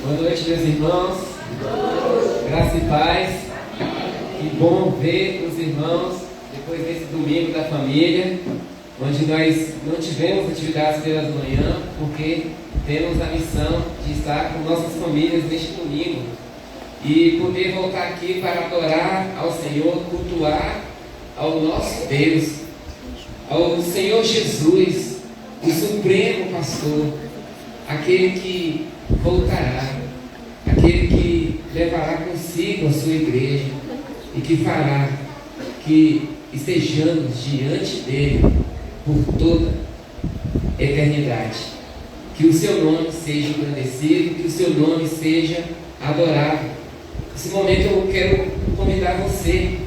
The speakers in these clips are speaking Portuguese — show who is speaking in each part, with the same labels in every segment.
Speaker 1: Boa noite, meus irmãos. Graça e paz. Que bom ver os irmãos depois desse domingo da família, onde nós não tivemos atividades pelas manhã, porque temos a missão de estar com nossas famílias neste domingo e poder voltar aqui para adorar ao Senhor, cultuar ao nosso Deus, ao Senhor Jesus, o Supremo Pastor, aquele que voltará, aquele que levará consigo a sua igreja e que fará que estejamos diante dele por toda eternidade. Que o seu nome seja engrandecido, que o seu nome seja adorado. Nesse momento eu quero convidar você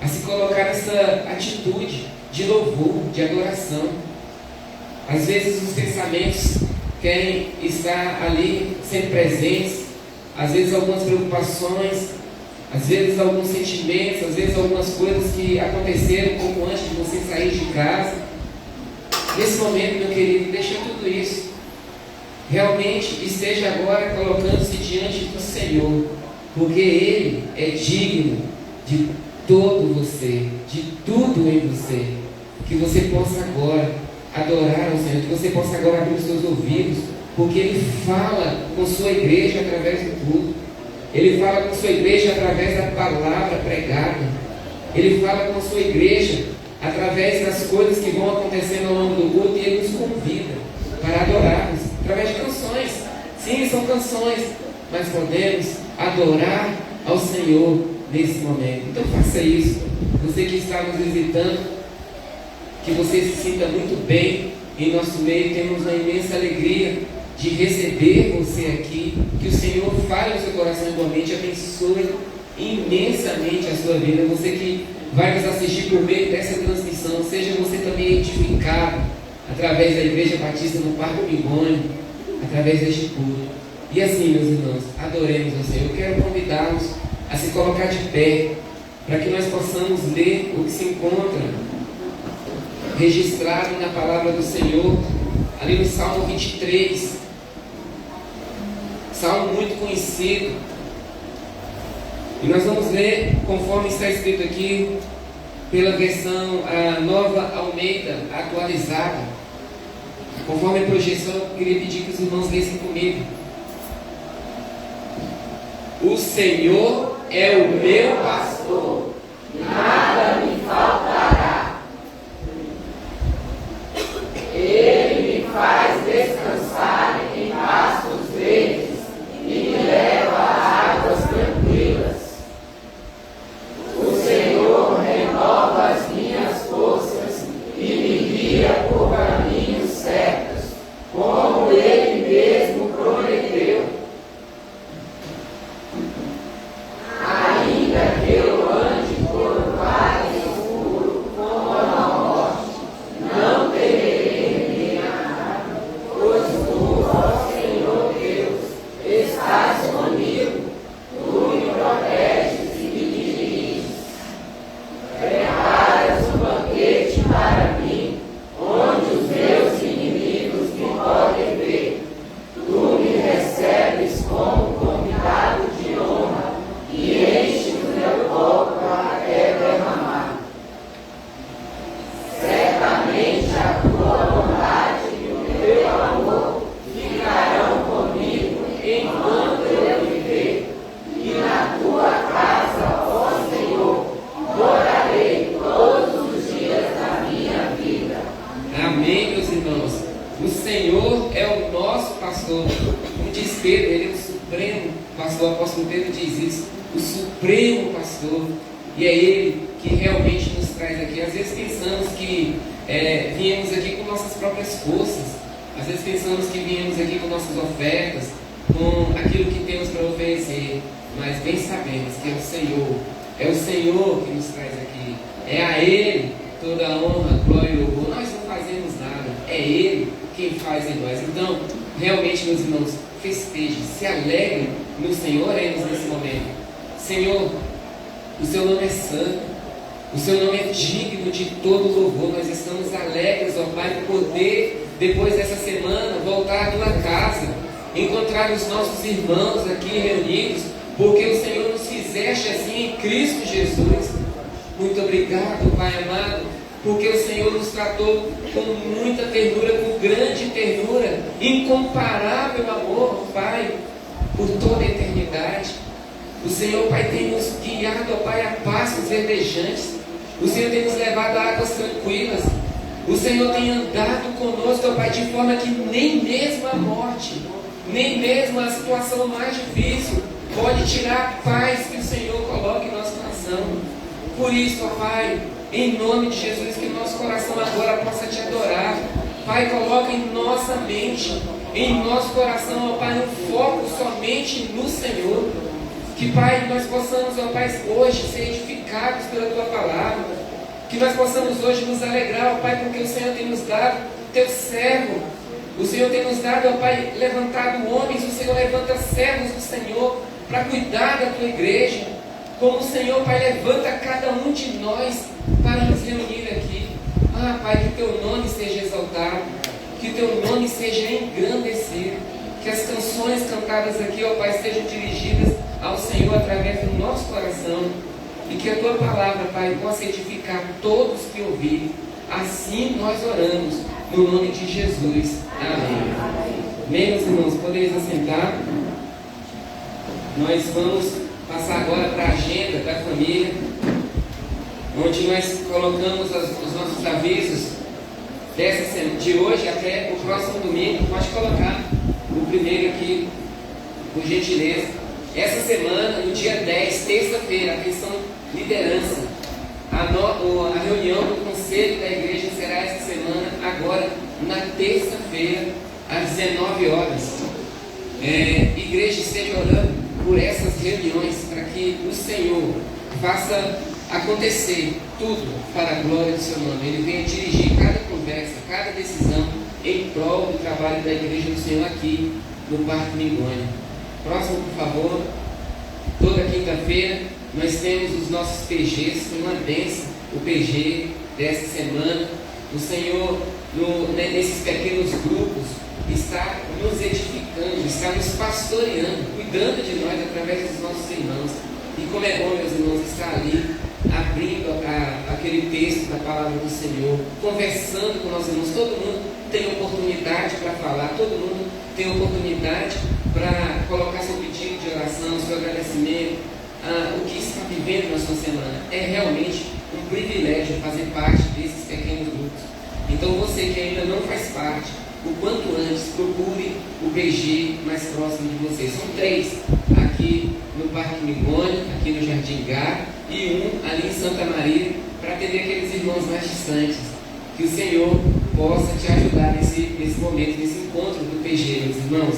Speaker 1: a se colocar nessa atitude de louvor, de adoração. Às vezes os pensamentos querem estar ali sempre presentes, às vezes algumas preocupações, às vezes alguns sentimentos, às vezes algumas coisas que aconteceram um pouco antes de você sair de casa. Nesse momento, meu querido, deixa tudo isso. Realmente esteja agora colocando-se diante do Senhor, porque Ele é digno de todo você, de tudo em você. Que você possa agora adorar ao Senhor, que você possa agora abrir os seus ouvidos, porque Ele fala com sua igreja através do culto. Ele fala com sua igreja através da palavra pregada. Ele fala com sua igreja através das coisas que vão acontecendo ao longo do culto, e Ele nos convida para adorarmos através de canções. Sim, são canções, mas podemos adorar ao Senhor nesse momento. Então faça isso. Você que está nos visitando, que você se sinta muito bem em nosso meio. Temos uma imensa alegria de receber você aqui. Que o Senhor fale no seu coração igualmente, abençoe imensamente a sua vida. Você que vai nos assistir por meio dessa transmissão, seja você também edificado através da Igreja Batista no Parque Bigônia, através deste culto. E assim, meus irmãos, adoremos ao Senhor. Eu quero convidá-los a se colocar de pé, para que nós possamos ler o que se encontra registrado na palavra do Senhor, ali no Salmo 23, salmo muito conhecido, e nós vamos ler conforme está escrito aqui, pela versão Nova Almeida atualizada, conforme a projeção. Eu queria pedir que os irmãos lessem comigo. O Senhor é o meu pastor, nada me faltará. Ele me faz descansar em pastos verdes e me leva a águas tranquilas. O Senhor renova as minhas forças e me guia por caminhos certos, como Ele mesmo prometeu. Ainda que eu ande por um vale escuro como a morte, não temerei nada, pois tu, ó Senhor Deus, estás comigo. Tu me proteges e me diriges. Preparas um banquete para mim, onde os meus inimigos me podem ver. Tu me recebes como convidado de honra e enches o meu copo até derramar. Certamente a tua bondade e o teu amor ficarão comigo enquanto eu viver, e na tua casa, ó Senhor, morarei todos os dias da minha vida. Amém, meus irmãos. O Senhor é o nosso pastor. Como diz Pedro, Ele é o Supremo Pastor. O apóstolo Pedro diz isso, o Supremo Pastor. E é Ele que realmente nos traz aqui. Às vezes pensamos que viemos aqui com nossas próprias forças. Às vezes pensamos que viemos aqui com nossas ofertas, com aquilo que temos para oferecer. Mas bem sabemos que é o Senhor que nos traz aqui. É a Ele toda a honra, glória e louvor. Nós não fazemos nada, é Ele quem faz em nós. Então, realmente, meus irmãos, festejem, se alegrem no Senhor. Oremos nesse momento. Senhor, o seu nome é santo, o seu nome é digno de todo louvor. Nós estamos alegres, ó Pai, por poder, depois dessa semana, voltar à tua casa encontrar os nossos irmãos aqui reunidos, porque o Senhor nos fizeste assim em Cristo Jesus. Muito obrigado, Pai amado, porque o Senhor nos tratou com muita ternura, com grande ternura, incomparável amor, Pai, por toda a eternidade. O Senhor, Pai, tem nos guiado, ó Pai, a pastos verdejantes. O Senhor tem nos levado a águas tranquilas. O Senhor tem andado conosco, ó Pai, de forma que nem mesmo a morte, nem mesmo a situação mais difícil pode tirar a paz que o Senhor coloca em nosso coração. Por isso, ó Pai, em nome de Jesus, que nosso coração agora possa te adorar. Pai, coloca em nossa mente, em nosso coração, ó Pai, um foco somente no Senhor. Que, Pai, nós possamos, ó Pai, hoje ser edificados pela Tua palavra. Que nós possamos hoje nos alegrar, ó Pai, porque o Senhor tem nos dado Teu servo. O Senhor tem nos dado, ó Pai, levantado homens. O Senhor levanta servos do Senhor para cuidar da Tua igreja. Como o Senhor, Pai, levanta cada um de nós para nos reunir aqui. Ah, Pai, que Teu nome seja exaltado, que Teu nome seja engrandecido, que as canções cantadas aqui, ó Pai, sejam dirigidas ao Senhor através do nosso coração, e que a Tua palavra, Pai, possa edificar todos que ouvirem. Assim nós oramos, no nome de Jesus. Amém. Bem, meus irmãos, podeis assentar. Nós vamos passar agora para a agenda da família, onde nós colocamos os nossos avisos dessa semana, de hoje até o próximo domingo. Pode colocar o primeiro aqui, por gentileza. Essa semana, no dia 10, terça-feira, atenção, liderança. A reunião do conselho da igreja será essa semana, agora, na terça-feira, às 19 horas. Igreja, esteja orando por essas reuniões, para que o Senhor faça acontecer tudo para a glória do seu nome. Ele venha dirigir cada conversa, cada decisão em prol do trabalho da igreja do Senhor aqui no Parque Mingônia. Próximo, por favor. Toda quinta-feira nós temos os nossos PGs, foi uma bênção o PG dessa semana. O Senhor, nesses pequenos grupos, está nos edificando, está nos pastoreando, cuidando de nós através dos nossos irmãos. E como é bom, meus irmãos, estar ali, abrindo aquele texto da palavra do Senhor, conversando com nossos irmãos. Todo mundo tem oportunidade para falar, todo mundo tem oportunidade para colocar seu pedido de oração, seu agradecimento, o que está vivendo na sua semana. É realmente um privilégio fazer parte desses pequenos grupos. Então você que ainda não faz parte, o quanto antes procure o PG mais próximo de você. São 3 aqui no Parque Mingônia, aqui no Jardim Gá, e 1 ali em Santa Maria, para atender aqueles irmãos mais distantes. Que o Senhor possa te ajudar nesse momento, nesse encontro do PG, meus irmãos.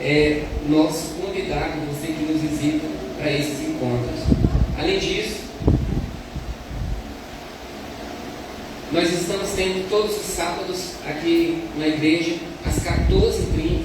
Speaker 1: É nosso convidado, você que nos visita, para esses encontros. Além disso, nós estamos tendo todos os sábados aqui na igreja, às 14h30,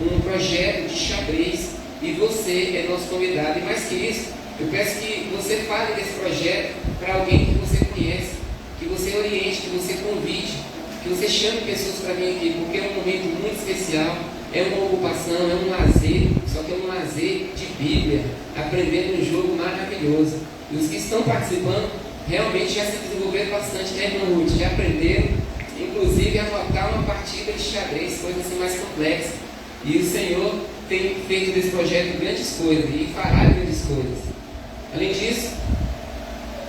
Speaker 1: um projeto de xadrez, e você é nosso convidado. E mais que isso, eu peço que você fale desse projeto para alguém que você conhece, que você oriente, que você convide, que você chame pessoas para vir aqui, porque é um momento muito especial, é uma ocupação, é um lazer, só que é um lazer de Bíblia, aprendendo um jogo maravilhoso. E os que estão participando realmente já se desenvolveram bastante, né, irmã Ruth? Já aprenderam, inclusive, a montar uma partida de xadrez, coisa assim mais complexa. E o Senhor tem feito desse projeto grandes coisas, e fará grandes coisas. Além disso,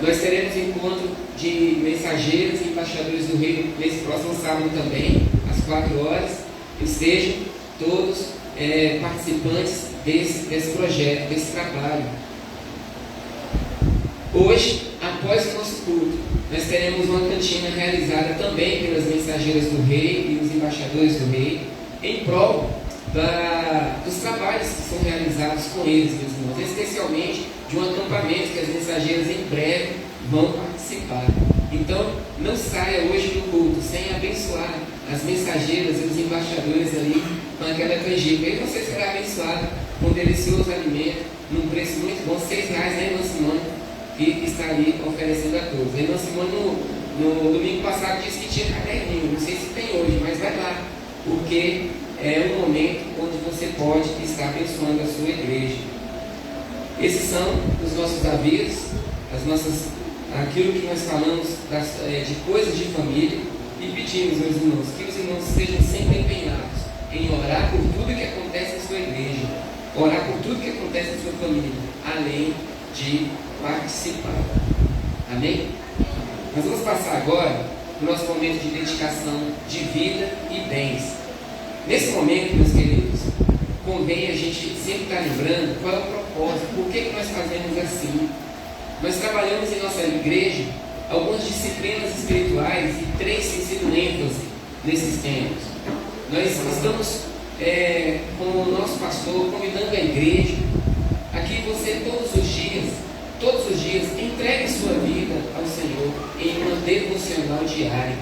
Speaker 1: nós teremos encontro de mensageiros e embaixadores do Reino nesse próximo sábado também, às 4 horas. Estejam todos participantes desse projeto, desse trabalho. Hoje, após o nosso culto, nós teremos uma cantina realizada também pelas mensageiras do Rei e os embaixadores do Rei, em prol dos trabalhos que são realizados com eles, meus irmãos, especialmente de um acampamento que as mensageiras em breve vão participar. Então, não saia hoje do culto sem abençoar as mensageiras e os embaixadores ali com aquela canjica. E você será abençoado com um delicioso alimento, num preço muito bom, R$6, né, irmã Simone, que está ali oferecendo a todos. A irmã Simone, no domingo passado, disse que tinha caderninho. Não sei se tem hoje, mas vai lá, porque é um momento onde você pode estar abençoando a sua igreja. Esses são os nossos avisos, aquilo que nós falamos de coisas de família, e pedimos, meus irmãos, que os irmãos sejam sempre empenhados em orar por tudo que acontece na sua igreja, orar por tudo que acontece na sua família, além de participar. Amém? Nós vamos passar agora para o nosso momento de dedicação de vida e bens. Nesse momento, meus queridos, convém a gente sempre estar lembrando qual é o propósito, por que nós fazemos assim. Nós trabalhamos em nossa igreja algumas disciplinas espirituais e 3 têm sido ênfase nesses tempos. Nós estamos com o nosso pastor convidando a igreja a que você todos os dias entregue sua vida ao Senhor em uma devocional diária,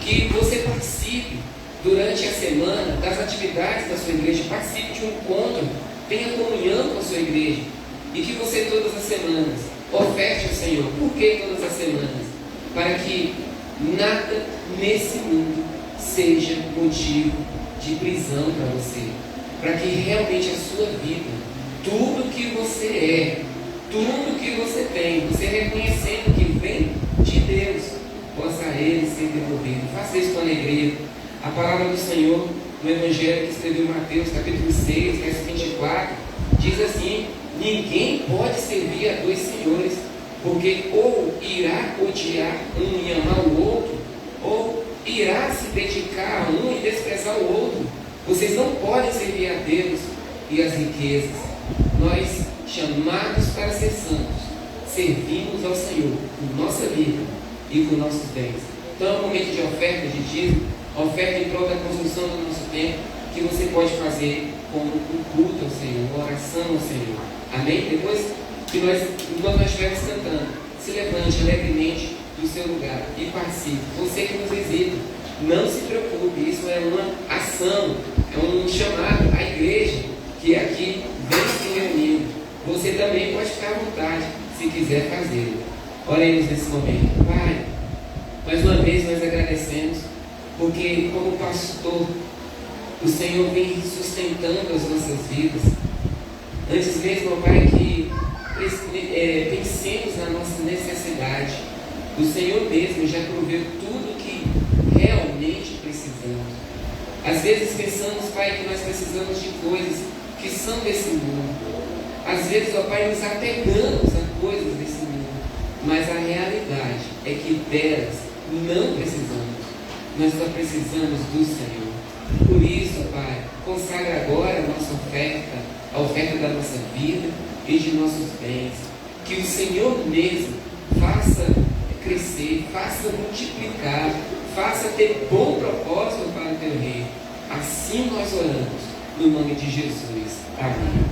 Speaker 1: que você participe durante a semana das atividades da sua igreja, participe de um encontro, tenha comunhão com a sua igreja, e que você todas as semanas oferte ao Senhor. Por que todas as semanas? Para que nada nesse mundo seja motivo de prisão para você, para que realmente a sua vida, tudo que você é, tudo que você tem, você reconhecendo que vem de Deus, possa a Ele ser devolvido. Faça isso com alegria. A palavra do Senhor no Evangelho que escreveu Mateus, capítulo 6, verso 24, diz assim: ninguém pode servir a 2 senhores, porque ou irá odiar um e amar o outro, ou irá se dedicar a um e desprezar o outro. Vocês não podem servir a Deus e as riquezas. Nós, chamados para ser santos, servimos ao Senhor com nossa vida e com nossos bens. Então é um momento de oferta, de dízimo, oferta em prol da construção do nosso templo, que você pode fazer com um culto ao Senhor, uma oração ao Senhor. Amém? Depois que enquanto nós estivermos cantando, se levante alegremente do seu lugar e participe. Você que nos visita, não se preocupe, isso é uma ação, é um chamado à igreja que aqui vem se reunindo. Você também pode ficar à vontade, se quiser fazê-lo. Oremos nesse momento. Pai, mais uma vez nós agradecemos, porque como pastor, o Senhor vem sustentando as nossas vidas. Antes mesmo, Pai, que pensemos na nossa necessidade, o Senhor mesmo já proveu tudo que realmente precisamos. Às vezes pensamos, Pai, que nós precisamos de coisas que são desse mundo. Às vezes, ó Pai, nos apegamos a coisas desse mundo, mas a realidade é que delas não precisamos. Nós só precisamos do Senhor. Por isso, Pai, consagra agora a nossa oferta, a oferta da nossa vida e de nossos bens. Que o Senhor mesmo faça crescer, faça multiplicar, faça ter bom propósito para o teu reino. Assim nós oramos, no nome de Jesus. Amém.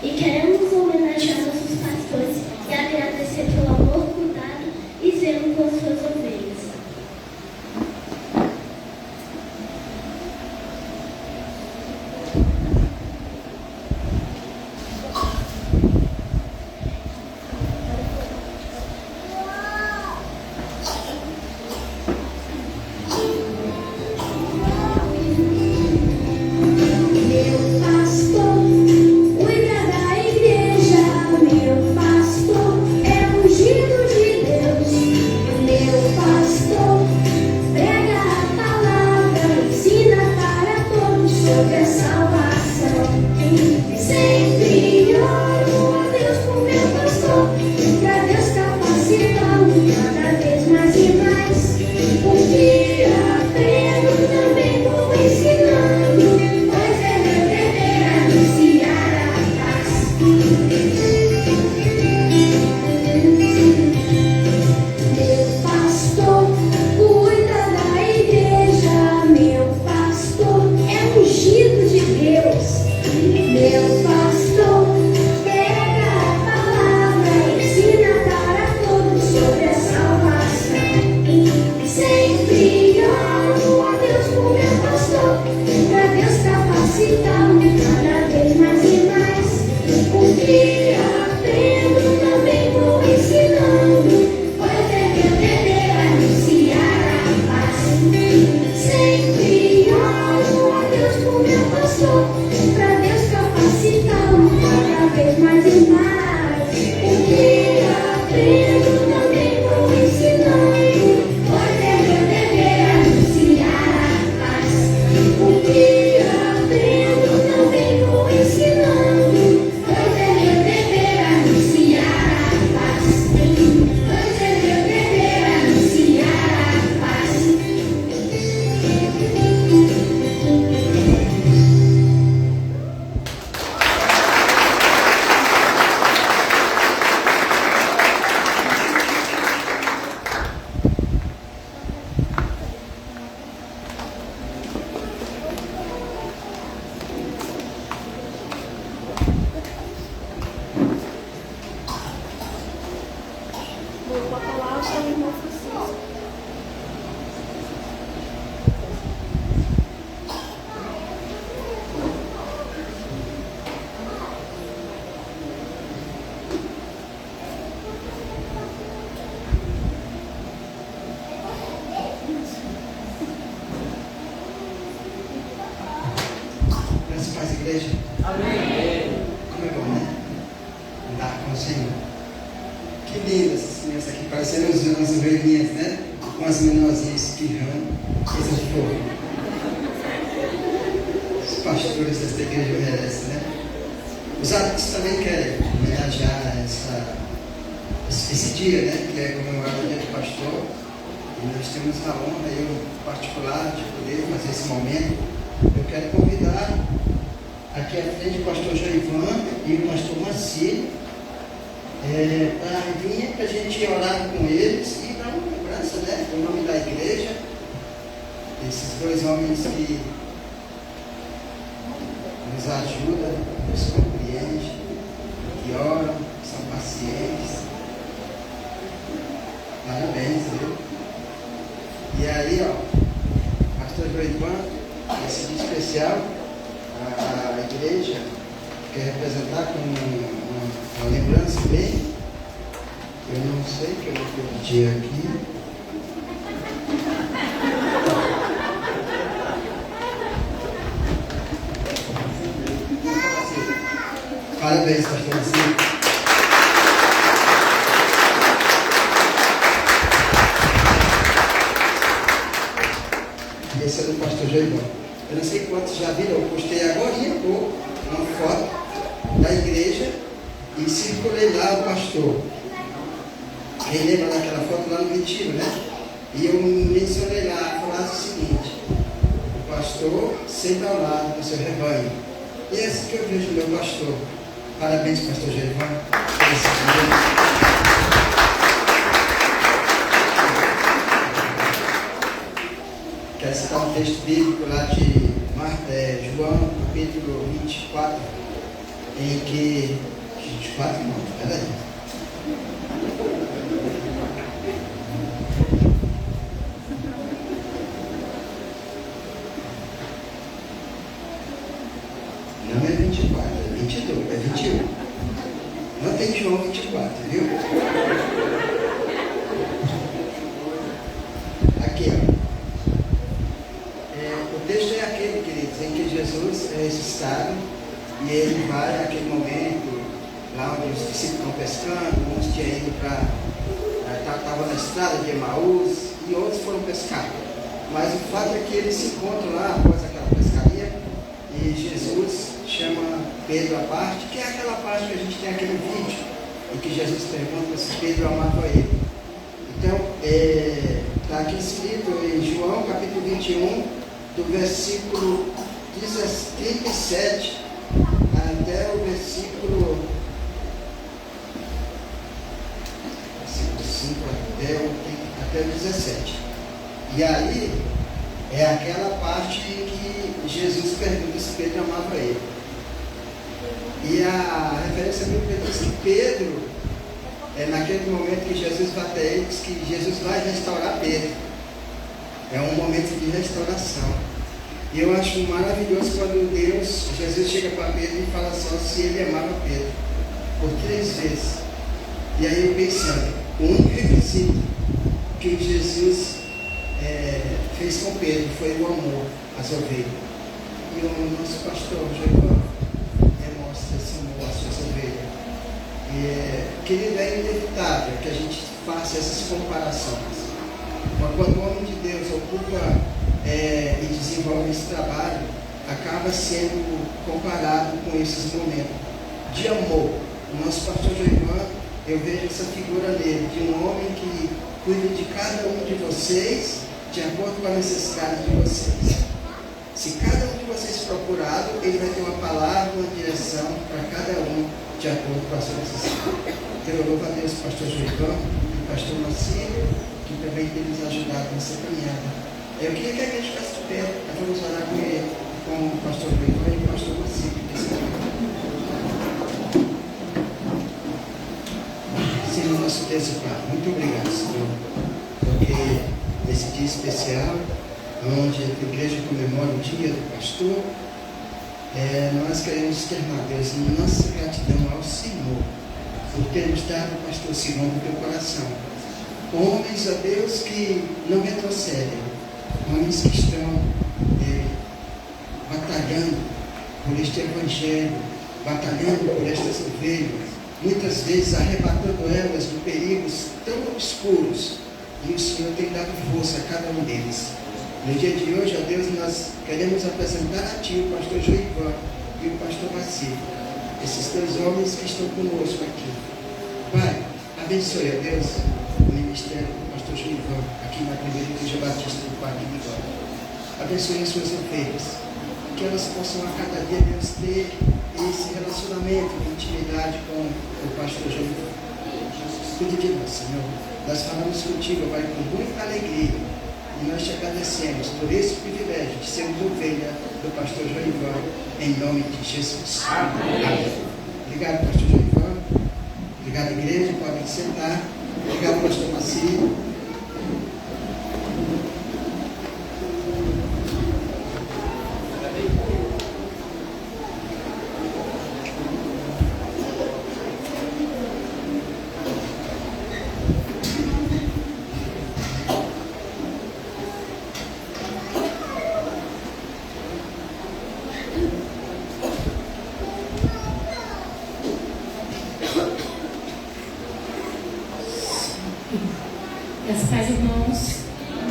Speaker 2: E queremos homenagear nossos pastores e agradecer pelo amor, cuidado e zelo com as suas ovelhas.
Speaker 3: Igreja? Amém. Como é bom, né? Andar com o Senhor. Que lindas essas crianças aqui, parecendo umas ovelhinhas, né? Com as menorzinhas espirrando. Coisa de fogo. Os pastores desta igreja merecem, né? Os adultos também querem homenagear esse dia, né? Que é comemorado o dia do pastor. E nós temos a honra, eu em particular, de poder fazer esse momento. Eu quero convidar aqui à frente o pastor Joivan e o pastor Marcílio para vir para a gente orar com eles e dar uma lembrança, né, do nome da igreja, esses dois homens que nos ajudam, nos compreendem, que oram, são pacientes. Parabéns, viu? E aí, ó, pastor Joivan, esse dia especial, a igreja quer representar com uma lembrança bem, eu não sei o que eu vou pedir aqui. Parabéns, pastor Marcelo. E esse é do pastor Joivan. Eu não sei quantos já viram, eu postei agora há pouco uma foto da igreja e circulei lá o pastor. Quem lembra daquela foto lá no retiro, né? E eu mencionei lá a frase seguinte: o pastor sempre ao lado do seu rebanho. E é assim que eu vejo o meu pastor. Parabéns, pastor Joivan, por esse dia. Quero citar um texto bíblico lá de João, capítulo 24, em que... 24 não, peraí. Não é 24, é 22, é 21. Não tem João 24, viu? Aqui, ó. O texto é aquele, queridos, em que Jesus é ressuscitado e ele vai naquele momento lá onde os discípulos estão pescando, uns tinham ido para... estavam na estrada de Emaús e outros foram pescar. Mas o fato é que eles se encontram lá após aquela pescaria e Jesus chama Pedro à parte, que é aquela parte que a gente tem aquele vídeo, em que Jesus pergunta se Pedro amava ele. Então, está aqui escrito em João capítulo 21, do versículo 37 até o versículo 5 até o 17. E aí é aquela parte que Jesus pergunta se Pedro amava ele. E a referência bíblica diz que Pedro, naquele momento que Jesus vai até ele, diz que Jesus vai restaurar Pedro. É um momento de restauração. E eu acho maravilhoso quando Jesus chega para Pedro e fala só se ele amava Pedro, por 3 vezes. E aí eu pensando, o único requisito que Jesus fez com Pedro foi o amor às ovelhas. E o nosso pastor Jacob demonstra esse amor às suas ovelhas. Querido, é inevitável que a gente faça essas comparações. Mas quando o homem de Deus ocupa e desenvolve esse trabalho, acaba sendo comparado com esses momentos de amor. O nosso pastor Joivan, eu vejo essa figura nele, de um homem que cuida de cada um de vocês, de acordo com a necessidade de vocês. Se cada um de vocês procurado, ele vai ter uma palavra, uma direção para cada um, de acordo com a sua necessidade. Então eu louvo a Deus, pastor Joivan e pastor Marcílio, que também tem nos ajudado nessa caminhada. Eu queria que a gente ficasse de pé, vamos orar com ele, com o pastor Joivan e o pastor Marcílio. Senhor, nosso Deus e Pai, muito obrigado, Senhor, porque nesse dia especial, onde a igreja comemora o dia do pastor, nós queremos externar, Deus, nossa gratidão ao Senhor, por ter nos dado o pastor Simão do teu coração. Homens, ó Deus, que não retrocedem, homens que estão batalhando por este evangelho, batalhando por estas ovelhas, muitas vezes arrebatando elas de perigos tão obscuros, e o Senhor tem dado força a cada um deles. No dia de hoje, ó Deus, nós queremos apresentar a Ti o pastor Joivan e o pastor Marcílio, esses 2 homens que estão conosco aqui. Pai, abençoe, ó Deus, o ministério do pastor Joivan aqui na Primeira Igreja Batista do Parque de Glória. Abençoe as suas ovelhas, que elas possam a cada dia, Deus, ter esse relacionamento de intimidade com o pastor Joivan. Cuide de nós, Senhor. Nós falamos contigo, Pai, com muita alegria, e nós te agradecemos por esse privilégio de sermos ovelha do pastor Joivan, em nome de Jesus. Amém. Amém. Obrigado, pastor Joivan. Obrigado, igreja. Podem sentar. Obrigado, pastor Marcílio.
Speaker 4: Meus pais e irmãos,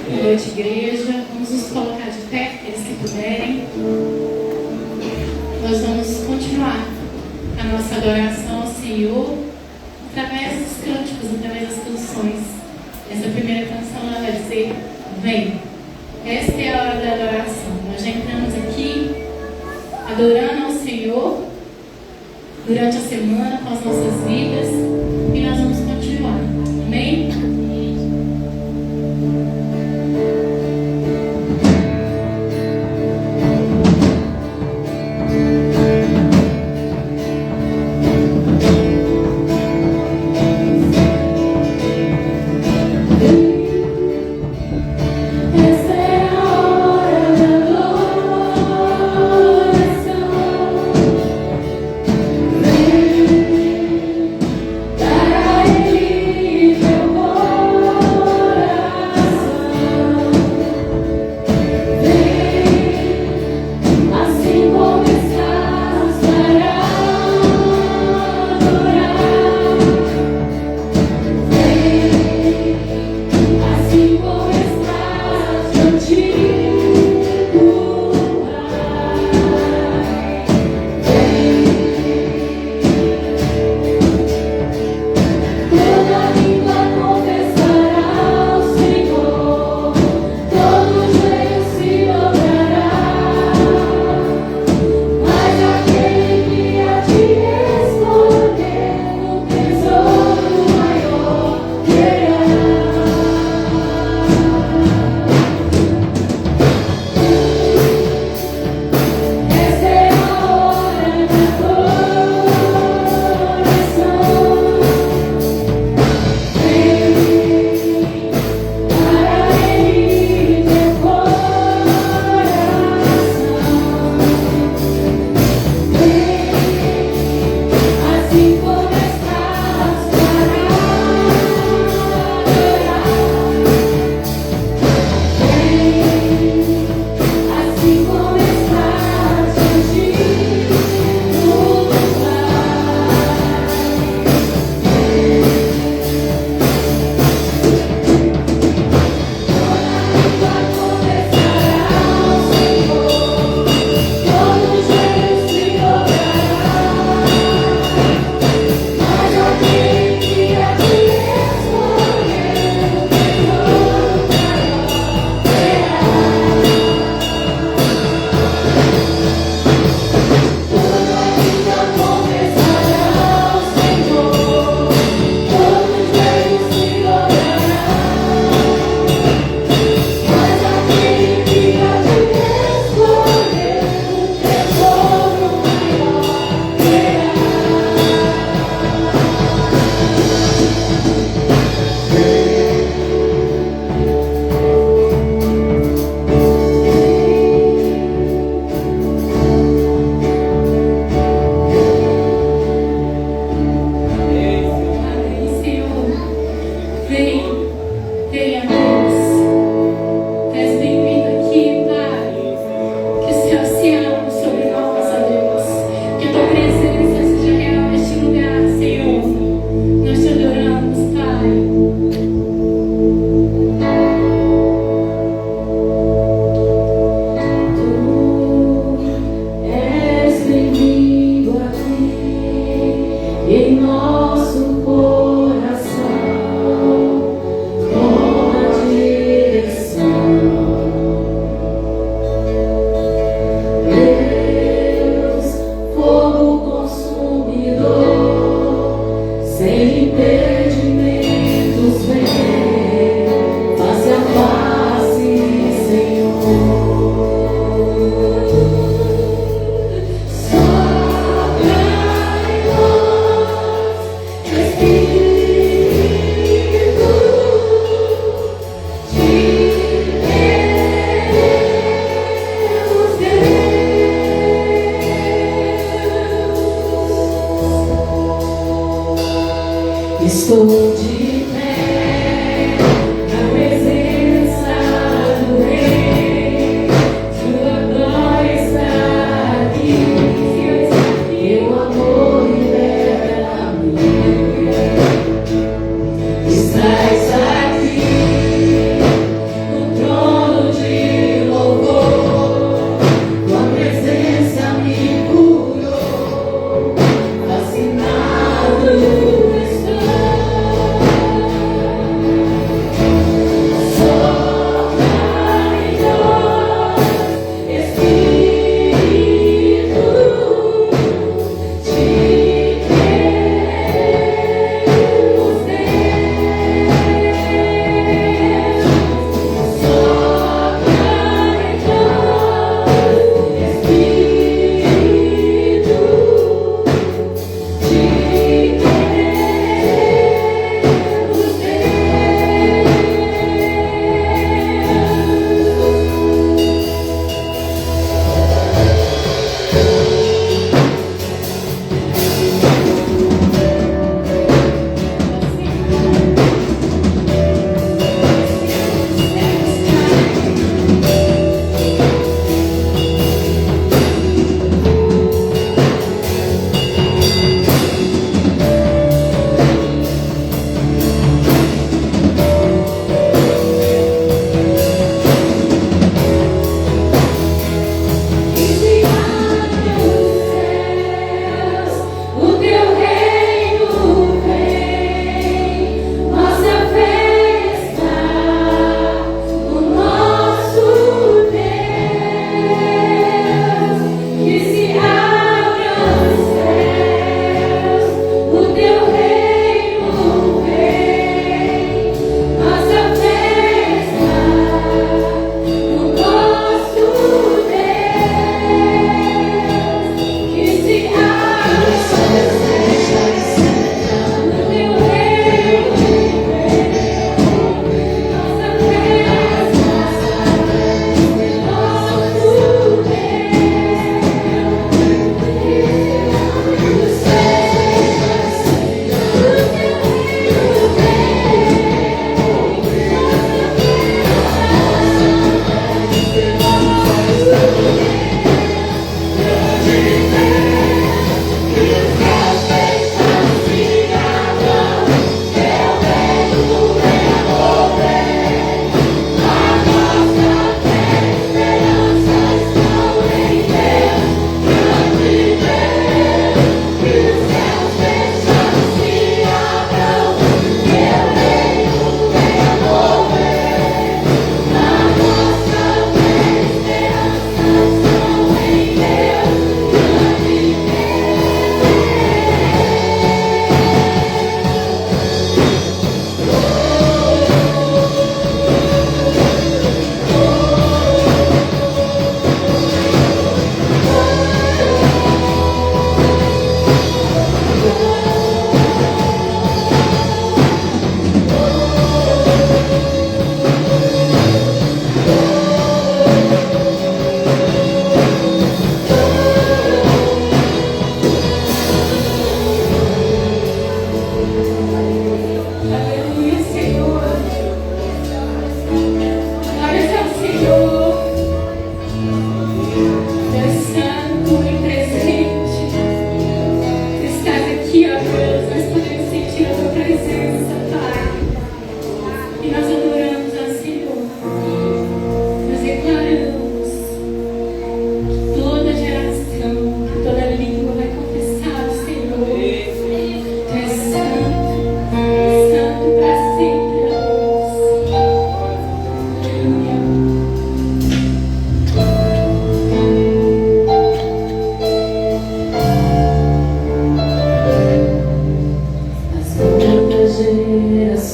Speaker 4: boa noite, igreja. Vamos nos colocar de pé, aqueles que puderem. Nós vamos continuar a nossa adoração ao Senhor através dos cânticos, através das canções. Essa primeira canção ela vai dizer: Vem. Esta é a hora da adoração. Nós já entramos aqui adorando ao Senhor durante a semana com as nossas vidas e nós vamos continuar. Amém?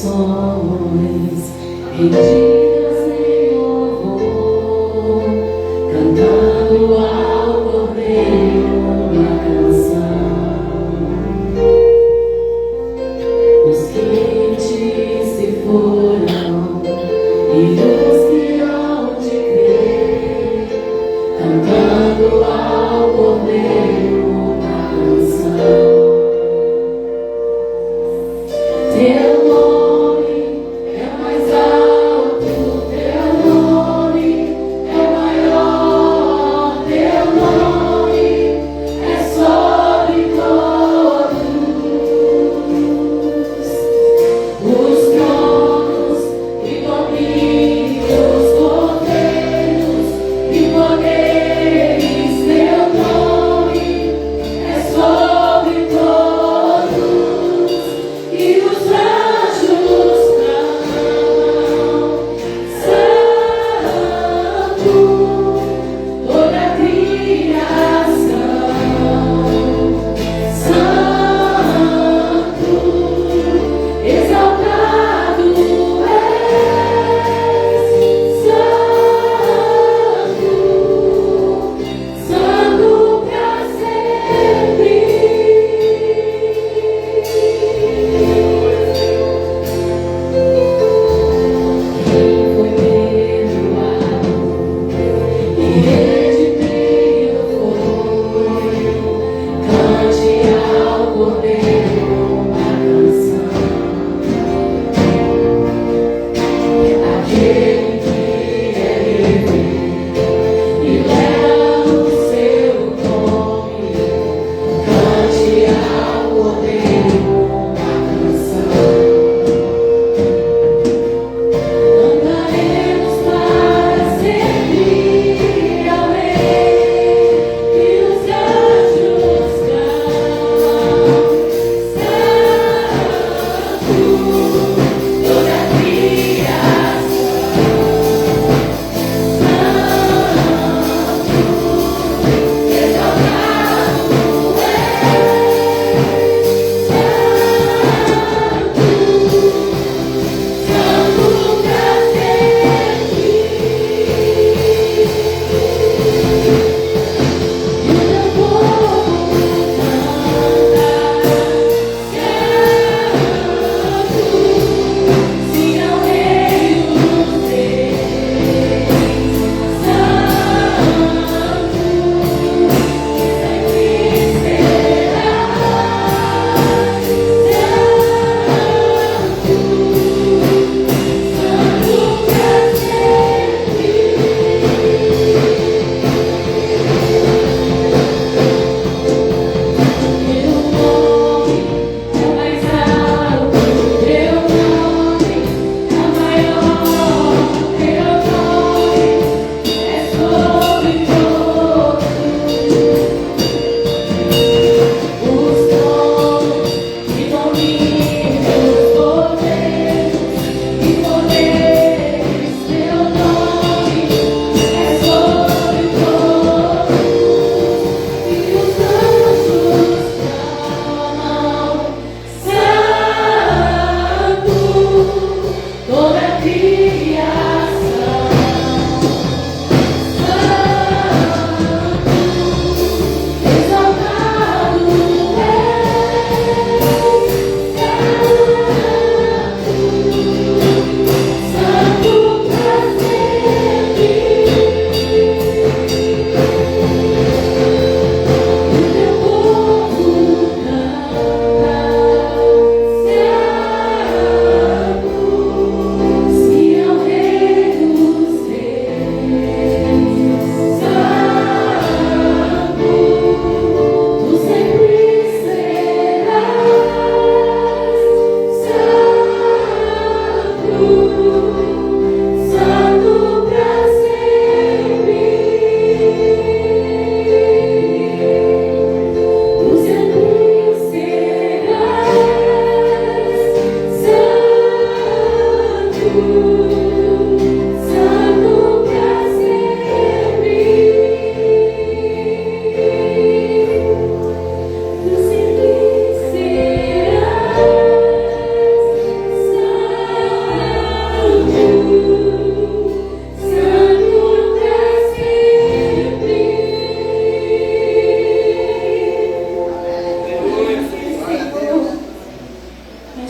Speaker 5: corações rendidas em louvor, cantando ao Cordeiro uma canção. Os que se foram e os que hão de crer, cantando ao Cordeiro uma canção. Teu nome é mais alto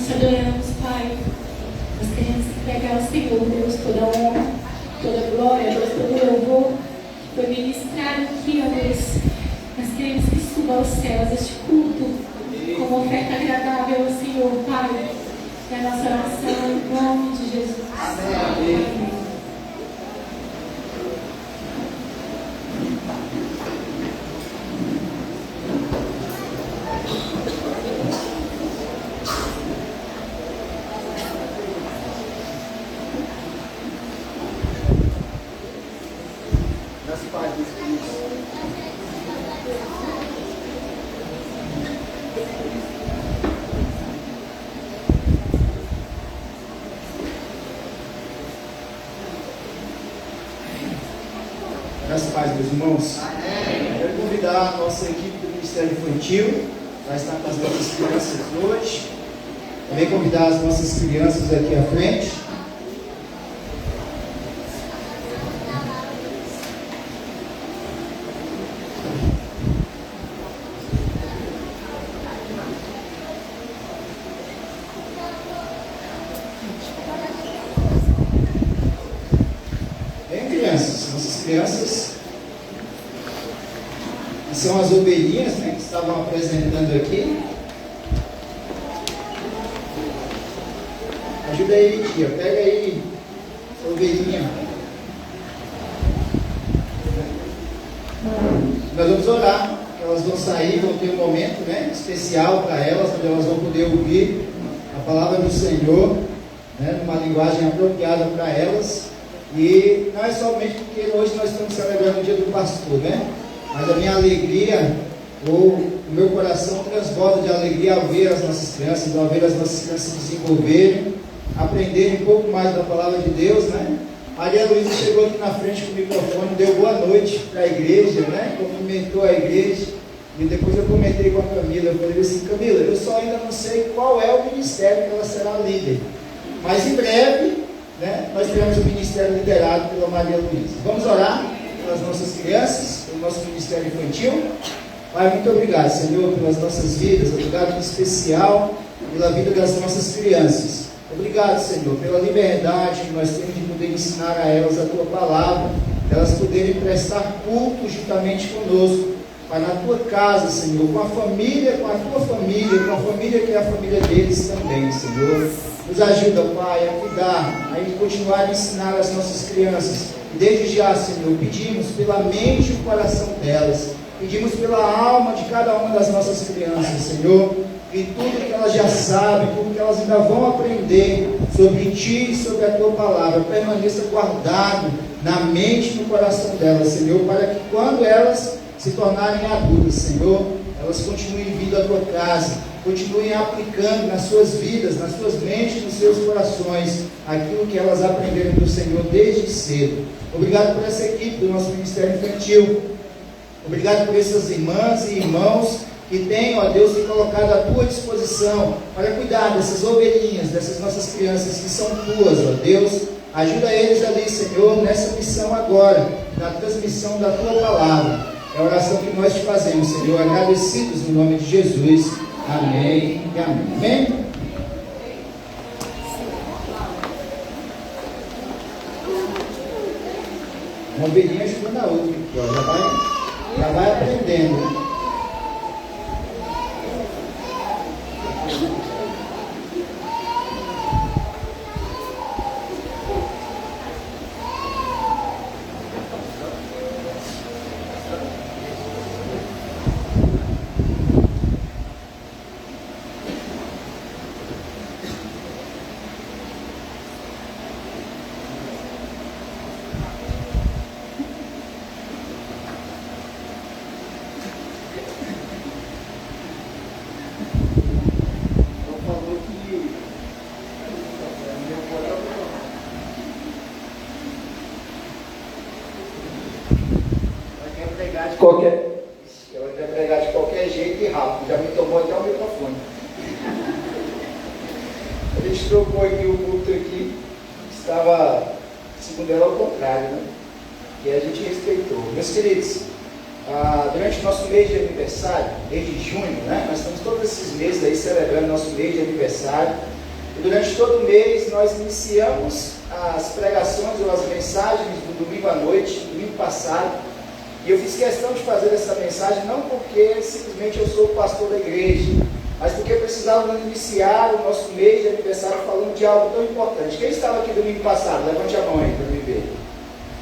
Speaker 4: Nós te adoramos, Pai. Nós queremos entregar ao Senhor, Deus, toda a honra, toda a glória, Deus, todo o louvor que foi ministrado aqui, ó Deus. Nós queremos que suba aos céus este culto como oferta agradável ao Senhor, Pai. É a nossa oração em nome de Jesus. Amém.
Speaker 6: Graças a Deus, meus irmãos. Quero convidar a nossa equipe do Ministério Infantil para estar com as nossas crianças hoje. Também convidar as nossas crianças aqui à frente. Bem, crianças, nossas crianças, que são as ovelhinhas, né, que estavam apresentando aqui. Ajuda aí, tia, pega aí a ovelhinha. Nós vamos orar, elas vão sair, vão ter um momento, né, especial para elas, onde elas vão poder ouvir a palavra do Senhor, né, numa linguagem apropriada para elas. E não é somente porque hoje nós estamos celebrando o dia do pastor, né? Mas a minha alegria, ou o meu coração transborda de alegria ao ver as nossas crianças, ao ver as nossas crianças se desenvolverem, aprenderem um pouco mais da palavra de Deus, né? Maria Luísa chegou aqui na frente com o microfone, deu boa noite para a igreja, né? Cumprimentou a igreja. E depois eu comentei com a Camila, eu falei assim: Camila, eu só ainda não sei qual é o ministério que ela será líder, mas em breve, né, nós teremos o ministério liderado pela Maria Luísa. Vamos orar pelas nossas crianças, pelo nosso ministério infantil. Pai, muito obrigado, Senhor, pelas nossas vidas. Obrigado em especial pela vida das nossas crianças. Obrigado, Senhor, pela liberdade que nós temos de poder ensinar a elas a Tua palavra, elas poderem prestar culto juntamente conosco, Pai, na Tua casa, Senhor, com a família, com a Tua família, com a família que é a família deles também, Senhor. Nos ajuda, Pai, a cuidar, a continuar a ensinar as nossas crianças. E desde já, Senhor, pedimos pela mente e o coração delas, pedimos pela alma de cada uma das nossas crianças, Senhor, e tudo que elas já sabem, tudo que elas ainda vão aprender sobre Ti e sobre a Tua palavra, permaneça guardado na mente e no coração delas, Senhor, para que quando elas se tornarem adultas, Senhor, elas continuem vindo à Tua casa, continuem aplicando nas suas vidas, nas suas mentes, nos seus corações, aquilo que elas aprenderam do Senhor desde cedo. Obrigado por essa equipe do nosso Ministério Infantil. Obrigado por essas irmãs e irmãos que têm, ó Deus, se colocado à Tua disposição para cuidar dessas ovelhinhas, dessas nossas crianças que são Tuas, ó Deus. Ajuda eles ali, Senhor, nessa missão agora, na transmissão da Tua palavra. É a oração que nós te fazemos, Senhor, agradecidos no nome de Jesus. Amém e amém. Amém? Uma ovelhinha ajudando a outra aqui, ó. Já vai aprendendo. Ela quer pregar de qualquer jeito e rápido, já me tomou até o microfone. A gente trocou aqui o culto aqui, estava, segundo ela, ao contrário, né? E a gente respeitou. Meus queridos, durante o nosso mês de aniversário, desde junho, né? Nós estamos todos esses meses aí celebrando nosso mês de aniversário. E durante todo o mês nós iniciamos as pregações ou as mensagens do domingo à noite, domingo passado. E eu fiz questão de fazer essa mensagem não porque simplesmente eu sou o pastor da igreja, mas porque precisávamos iniciar o nosso mês de aniversário falando de algo tão importante. Quem estava aqui domingo passado? Levante a mão aí para me ver.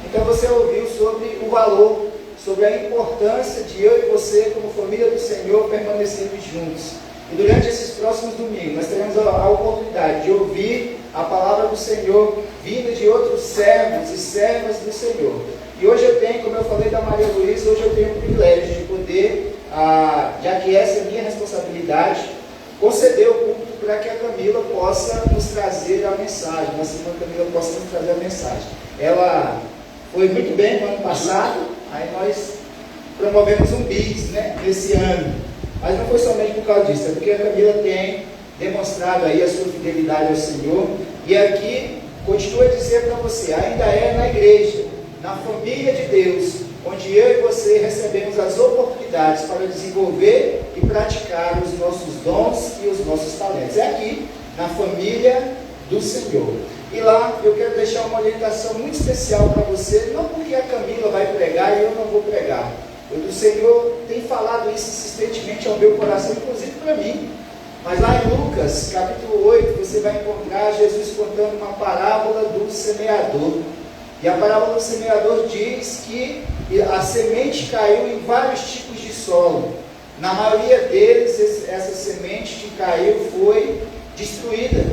Speaker 6: Então você ouviu sobre o valor, sobre a importância de eu e você, como família do Senhor, permanecermos juntos. E durante esses próximos domingos, nós teremos a oportunidade de ouvir a palavra do Senhor, vinda de outros servos e servas do Senhor. E hoje eu tenho, como eu falei da Maria Luísa, hoje eu tenho o privilégio de poder, já que essa é a minha responsabilidade, conceder o culto para que a Camila possa nos trazer a mensagem, nossa irmã Camila possa nos trazer a mensagem. Ela foi muito bem no ano passado, aí nós promovemos um BIS, né, nesse ano. Mas não foi somente por causa disso, é porque a Camila tem demonstrado aí a sua fidelidade ao Senhor. E aqui, continuo a dizer para você, ainda é na igreja, na família de Deus, onde eu e você recebemos as oportunidades para desenvolver e praticar os nossos dons e os nossos talentos. É aqui, na família do Senhor. E lá eu quero deixar uma orientação muito especial para você, não porque a Camila vai pregar e eu não vou pregar. O Senhor tem falado isso insistentemente ao meu coração, inclusive para mim. Mas lá em Lucas, capítulo 8, você vai encontrar Jesus contando uma parábola do semeador. E a parábola do semeador diz que a semente caiu em vários tipos de solo. Na maioria deles, essa semente que caiu foi destruída.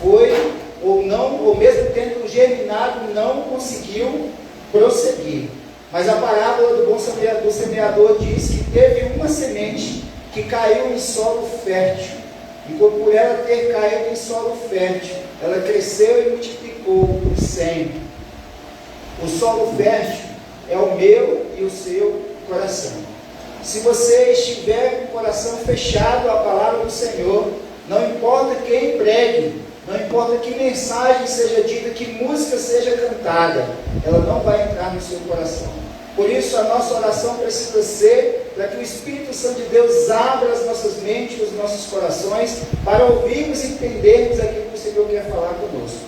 Speaker 6: Ou mesmo tendo germinado, não conseguiu prosseguir. Mas a parábola do bom semeador diz que teve uma semente que caiu em solo fértil. E por ela ter caído em solo fértil, ela cresceu e multiplicou por 100. O solo fértil é o meu e o seu coração. Se você estiver com o coração fechado à palavra do Senhor, não importa quem pregue, não importa que mensagem seja dita, que música seja cantada, ela não vai entrar no seu coração. Por isso a nossa oração precisa ser para que o Espírito Santo de Deus abra as nossas mentes, os nossos corações, para ouvirmos e entendermos aquilo que o Senhor quer falar conosco.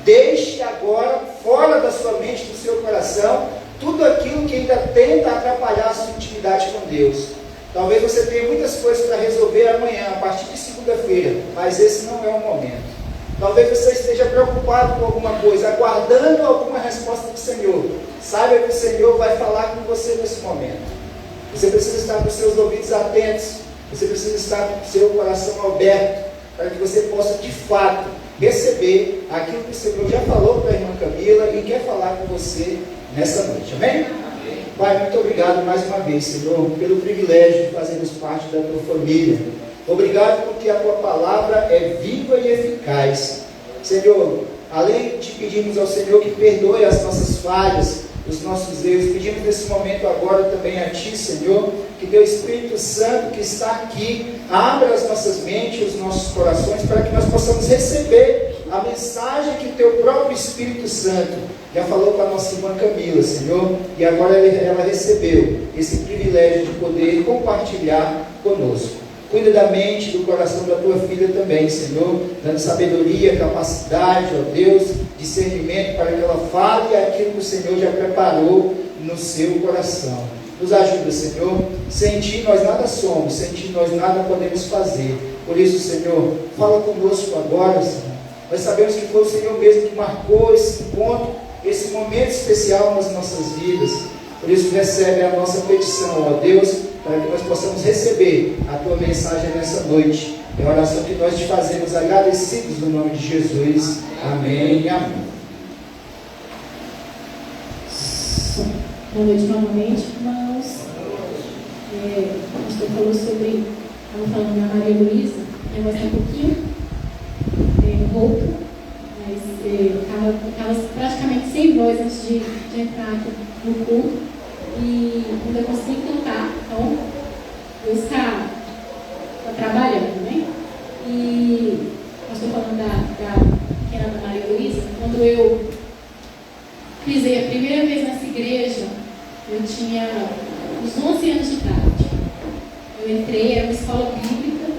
Speaker 6: Deixe agora, fora da sua mente, do seu coração, tudo aquilo que ainda tenta atrapalhar a sua intimidade com Deus. Talvez você tenha muitas coisas para resolver amanhã, a partir de segunda-feira, mas esse não é o momento. Talvez você esteja preocupado com alguma coisa, aguardando alguma resposta do Senhor. Saiba que o Senhor vai falar com você nesse momento. Você precisa estar com os seus ouvidos atentos, você precisa estar com o seu coração aberto, para que você possa de fato receber aquilo que o Senhor já falou para a irmã Camila e quer falar com você nessa noite. Amém? Amém. Pai, muito obrigado mais uma vez, Senhor, pelo privilégio de fazermos parte da tua família. Obrigado porque a tua palavra é viva e eficaz. Senhor, além de pedirmos ao Senhor que perdoe as nossas falhas, os nossos erros, pedimos nesse momento agora também a Ti, Senhor, que Teu Espírito Santo que está aqui, abra as nossas mentes, os nossos corações, para que nós possamos receber a mensagem que Teu próprio Espírito Santo já falou para a nossa irmã Camila, Senhor, e agora ela recebeu esse privilégio de poder compartilhar conosco. Cuida da mente, do coração da tua filha também, Senhor, dando sabedoria, capacidade, ó Deus, discernimento para que ela fale aquilo que o Senhor já preparou no seu coração. Nos ajuda, Senhor. Sem Ti nós nada somos, sem Ti nós nada podemos fazer. Por isso, Senhor, fala conosco agora, Senhor. Nós sabemos que foi o Senhor mesmo que marcou esse encontro, esse momento especial nas nossas vidas. Por isso, recebe a nossa petição, ó Deus, para que nós possamos receber a Tua mensagem nessa noite. É a oração que nós te fazemos agradecidos no nome de Jesus. Amém e amém.
Speaker 4: Boa noite novamente, irmãos. O pastor falou sobre, estava falando da Maria Luísa, eu vou um pouquinho roupa, mas estava praticamente sem voz antes de entrar aqui no culto. E ainda consegui cantar, então Deus está trabalhando, né? E nós estou falando da pequena da Maria Luísa. Quando eu pisei a primeira vez nessa igreja, eu tinha uns uns 11 anos de idade. Eu entrei, era uma escola bíblica,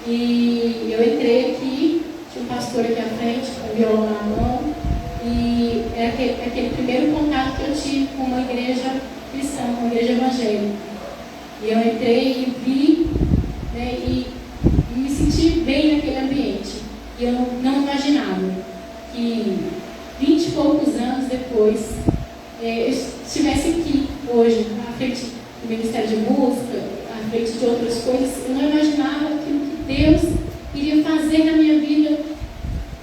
Speaker 4: e eu entrei aqui, tinha um pastor aqui à frente, com o violão na mão, e é aquele primeiro contato que eu tive com uma igreja cristã, uma igreja evangélica. E eu entrei e vi, né, e me senti bem naquele ambiente. E eu não imaginava que 20 e poucos anos depois eu estivesse aqui hoje, à frente do Ministério de Música, à frente de outras coisas. Eu não imaginava aquilo que Deus iria fazer na minha vida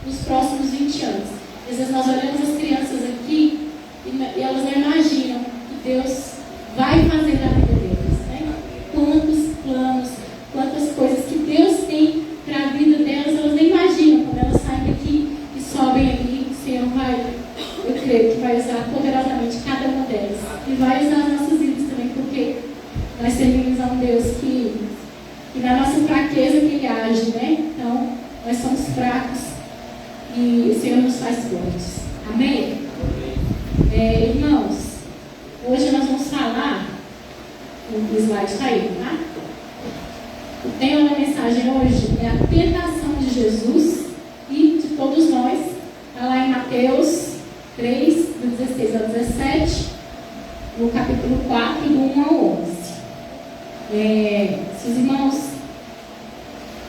Speaker 4: nos próximos 20 anos. Às vezes nós olhamos as crianças aqui e elas não imaginam que Deus vai fazer na vida deles, né? Quantos planos, quantas coisas que Deus tem para a vida delas, elas nem imaginam. Quando elas saem daqui e sobem ali, o Senhor vai, eu creio que vai usar poderosamente cada uma delas. E vai usar as nossas vidas também, porque nós servimos a um Deus que na nossa fraqueza que Ele age, né? Então, nós somos fracos e o Senhor nos faz fortes. Amém? Irmãos, hoje nós vamos falar, o slide está aí, tá? O tema da mensagem hoje é a tentação de Jesus e de todos nós. Está lá em Mateus 3, do 16 ao 17, no capítulo 4, do 1 ao 11. Se os irmãos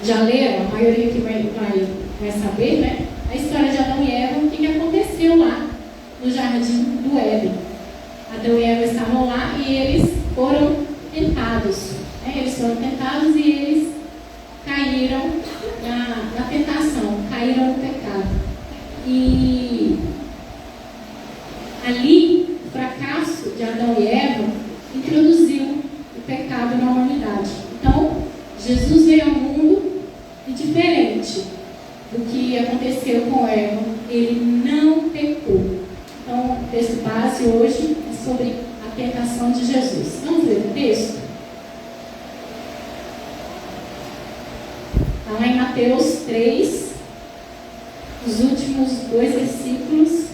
Speaker 4: já leram, a maioria que vai saber, né? A história de Adão e Eva, o que aconteceu lá no jardim do Éden. Adão e Eva estavam lá e eles foram tentados. Eles foram tentados e eles caíram na tentação, caíram no pecado. E ali, o fracasso de Adão e Eva introduziu o pecado na humanidade. Então, Jesus veio ao mundo e, diferente do que aconteceu com Eva, ele não pecou. Então, o texto base hoje é sobre a tentação de Jesus. Vamos ler o texto? Está lá em Mateus 3, os últimos 2 versículos,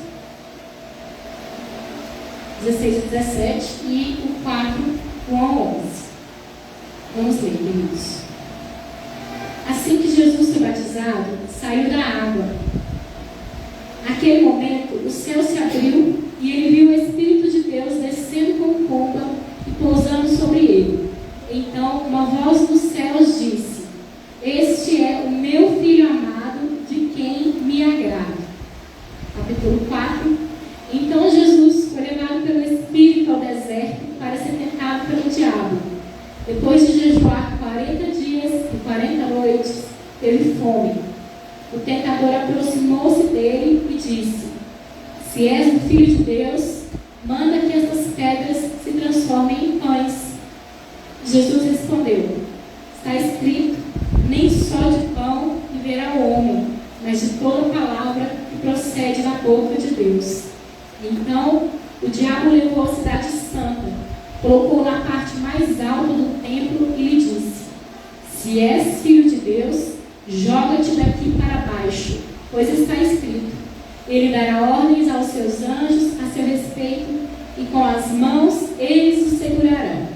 Speaker 4: 16 e 17, e o 4, 1 ao 11. Vamos ler, queridos. Assim que Jesus foi batizado, saiu da água. Naquele momento, o céu se abriu e ele viu o Espírito de Deus descendo como pomba e pousando sobre ele. Então, uma voz dos céus disse: Este é o meu Filho amado, de quem me agrado. Capítulo 4. Então Jesus foi levado pelo Espírito ao deserto para ser tentado pelo diabo. Depois de jejuar 40 dias e 40 noites, teve fome. O tentador aproximou-se dele e disse: Se és o Filho de Deus, manda que estas pedras se transformem em pães. Jesus respondeu: Está escrito, nem só de pão viverá o homem, mas de toda palavra que procede da boca de Deus. Então, o diabo levou a cidade santa, colocou na parte mais alta do templo e lhe disse: Se és filho de Deus, joga-te daqui para baixo, pois está escrito: Ele dará ordens aos seus anjos a seu respeito, e com as mãos eles o segurarão,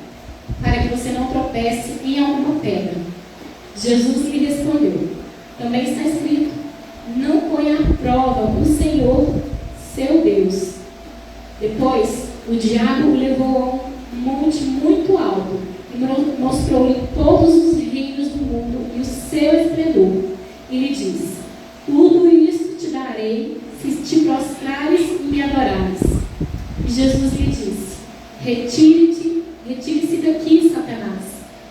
Speaker 4: para que você não tropece em alguma pedra. Jesus lhe respondeu: Também está escrito: Não ponha à prova o Senhor, seu Deus. Depois, o diabo o levou a um monte muito alto e mostrou-lhe todos os reinos do mundo e o seu esplendor. E lhe disse: Tudo isso te darei se te prostrares e me adorares. E Jesus lhe disse: Retire-se daqui, Satanás,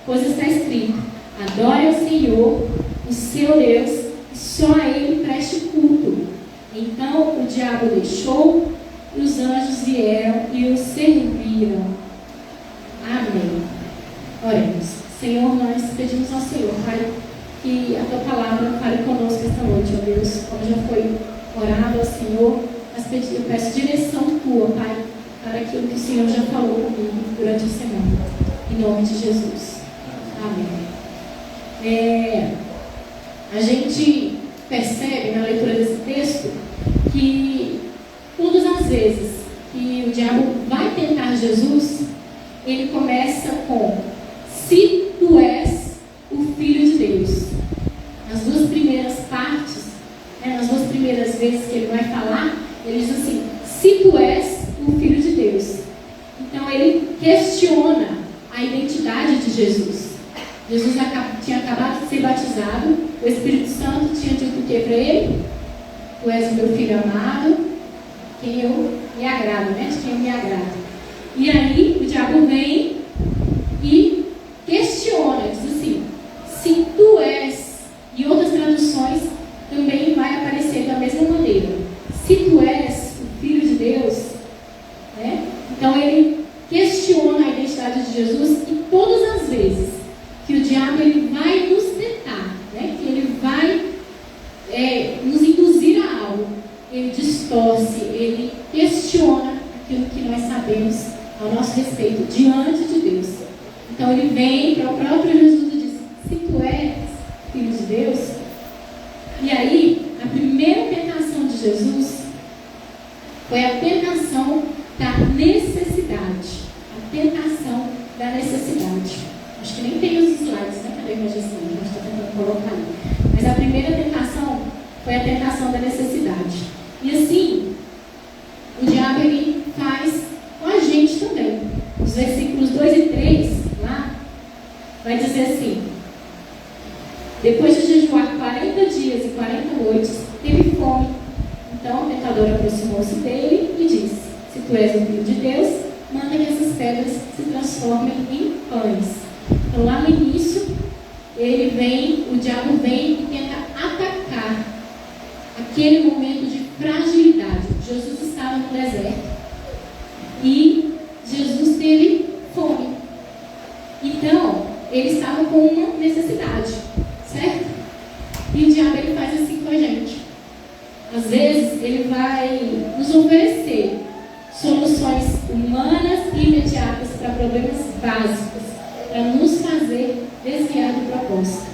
Speaker 4: pois está escrito: Adore ao Senhor, o seu Deus, e só a Ele preste culto. Então o diabo deixou, e os anjos vieram e o serviram. Amém. Oremos. Senhor, nós pedimos ao Senhor, Pai, que a Tua palavra fale conosco esta noite, ó Deus, como já foi orado ao Senhor, mas eu peço direção Tua, Pai, para aquilo que o Senhor já falou comigo durante a semana. Em nome de Jesus. Amém. A gente percebe na leitura desse texto que todas as vezes que o diabo vai tentar Jesus, ele começa duas primeiras partes, né, nas duas primeiras vezes que ele vai falar, ele diz assim: se tu és o Filho de Deus. Então ele questiona a identidade de Jesus. Jesus tinha acabado de ser batizado, o Espírito Santo tinha dito o que para ele? Tu és o meu filho amado, quem eu me agrado, né? De quem eu me agrado. E aí o diabo vem e questiona, diz assim: se tu és, em outras traduções também vai aparecer da mesma maneira, se tu és o Filho de Deus, né? Então ele questiona a identidade de Jesus, e todas as vezes que o diabo ele vai nos tentar, né? Que ele vai nos induzir a algo, ele distorce, ele questiona aquilo que nós sabemos ao nosso respeito diante de Deus. Então ele vem para o próprio Jesus e diz: se tu és Filho de Deus. E aí a primeira tentação de Jesus foi a tentação da necessidade. A tentação da necessidade. Acho que nem tem os slides, né? Cadê a minha gestão? A gente está tentando colocar ali. Mas a primeira tentação foi a tentação da necessidade. E assim, o diabo ele faz com a gente também. Os versículos 2 e 3, lá, vai dizer assim: depois de jejuar 40 dias e 40 noites, teve fome. Então o tentador aproximou-se dele e disse: se tu és o Filho de Deus, manda que essas pedras se transformem em pães. Então lá no início, o diabo vem e tenta atacar aquele momento de fragilidade. Jesus estava no deserto e Jesus teve fome. Então, ele estava com uma necessidade, certo? E o diabo ele faz assim com a gente. Às vezes, ele vai nos oferecer soluções humanas e imediatas para problemas básicos, para nos fazer desviar do propósito.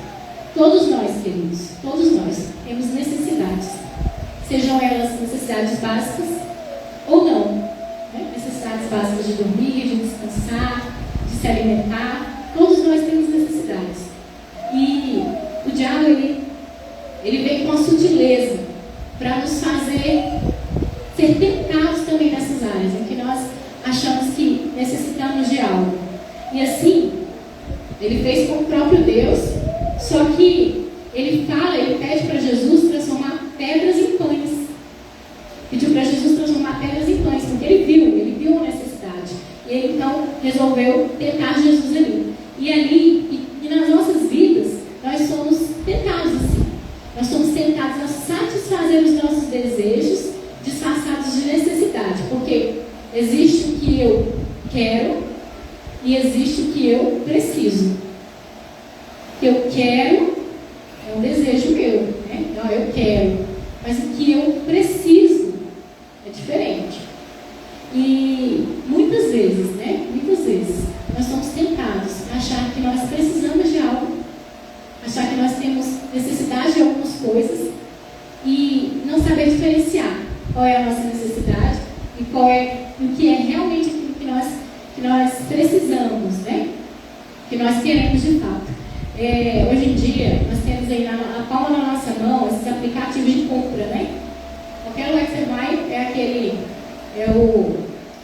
Speaker 4: Todos nós, queridos, todos nós temos necessidades, sejam elas necessidades básicas ou não, né? Necessidades básicas de dormir, de descansar, de se alimentar. Todos nós temos necessidades. E o diabo ele vem com a sutileza para nos fazer ser tentados também nessas áreas em que nós achamos que necessitamos de algo. E assim, ele fez com o próprio Deus, só que ele pede para Jesus transformar pedras em pães. Pediu para Jesus transformar pedras em pães, porque ele viu a necessidade. E ele então resolveu tentar Jesus ali. E ali, e nas nossas vidas, nós somos tentados assim. Nós somos tentados a satisfazer os nossos desejos, disfarçados de necessidade. Porque existe o que eu quero e existe o que eu preciso. O que eu quero é um desejo meu, né? Não, eu quero. Mas o que eu preciso é diferente. E muitas vezes, nós somos tentados a achar que nós precisamos de algo, achar que nós temos necessidade de algumas coisas e não saber diferenciar qual é a nossa necessidade e o que é realmente aquilo que nós precisamos, né? Que nós queremos de fato. Hoje em dia, nós temos aí na palma da nossa mão esses aplicativos de compra, né? Qualquer lugar que você vai, é o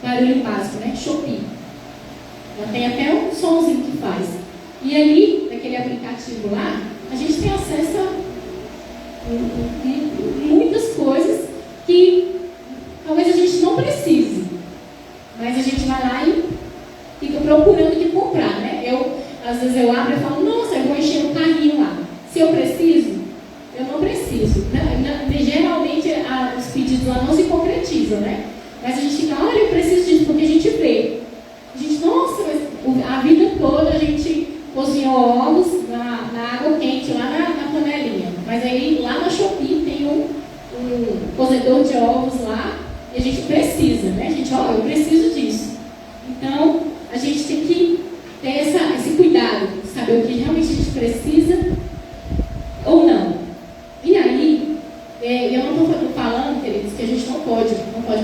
Speaker 4: barulho básico, né? Shopee. Ela tem até um somzinho que faz. E ali, naquele aplicativo lá, a gente tem acesso a muitas coisas que talvez a gente não precise. Mas a gente vai lá e fica procurando o que comprar, né? Às vezes eu abro e falo: nossa, eu vou encher um carrinho lá. Se eu preciso, eu não preciso. Geralmente os pedidos lá não se concretizam, né? Mas a gente fica: olha, eu preciso disso, porque a gente vê. A gente, nossa, mas a vida toda a gente cozinhou ovos na água quente, lá na panelinha. Mas aí lá na Shopee tem um cozedor de ovos lá e a gente precisa, né? A gente, eu preciso disso. Então, a gente tem que ter esse cuidado, saber o que realmente a gente precisa ou não. E aí, eu não estou falando, queridos, que a gente não pode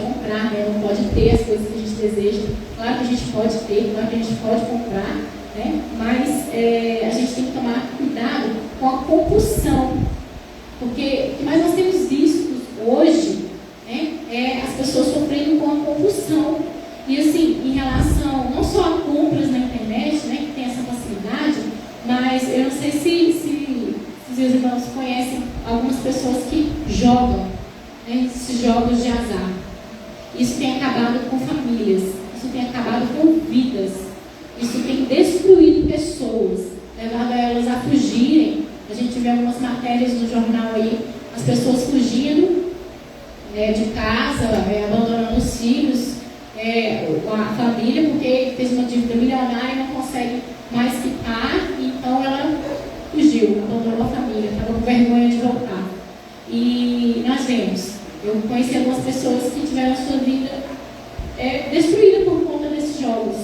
Speaker 4: comprar, né? Não pode ter as coisas que a gente deseja. Claro que a gente pode ter, claro que a gente pode comprar, né? Mas a gente tem que tomar cuidado com a compulsão jogam, né, esses jogos de azar. Isso tem acabado com famílias, isso tem acabado com vidas, isso tem destruído pessoas, levado elas a fugirem. A gente vê algumas matérias no jornal aí, as pessoas fugindo de casa, abandonando os filhos, a família, porque fez uma dívida milionária e não consegue mais quitar, então ela fugiu, abandonou a família, estava com vergonha de voltar. E nós vemos, eu conheci algumas pessoas que tiveram a sua vida destruída por conta desses jogos,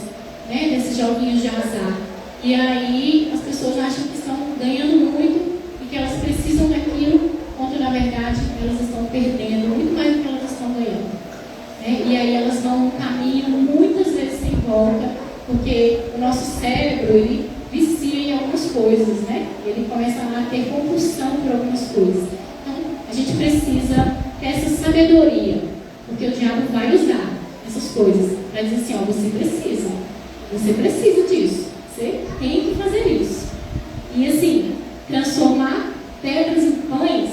Speaker 4: né, desses joguinhos de azar. E aí as pessoas acham que estão ganhando muito e que elas precisam daquilo, quando na verdade elas estão perdendo muito mais do que elas estão ganhando. E aí elas vão um caminho muitas vezes sem volta, porque o nosso cérebro, ele vicia em algumas coisas, né? Ele começa a ter compulsão por algumas coisas. Então, a gente precisa ter essa sabedoria, porque o diabo vai usar essas coisas para dizer assim, ó, você precisa disso, você tem que fazer isso. E assim, transformar pedras em pães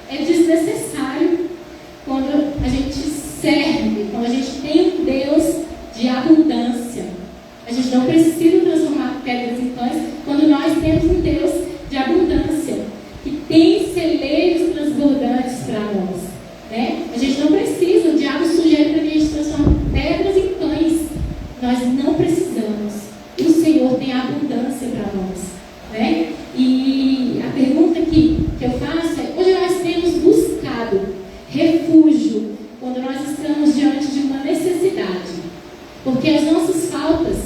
Speaker 4: é desnecessário quando a gente serve, quando a gente tem um Deus de abundância. A gente não precisa transformar pedras em pães quando nós temos um Deus de abundância, que tem celeiros transbordantes para nós, né? A gente não precisa, o diabo sugere para que a gente transforme pedras em pães. Nós não precisamos. O Senhor tem abundância para nós, né? E a pergunta que eu faço é: hoje nós temos buscado refúgio quando nós estamos diante de uma necessidade? Porque as nossas faltas,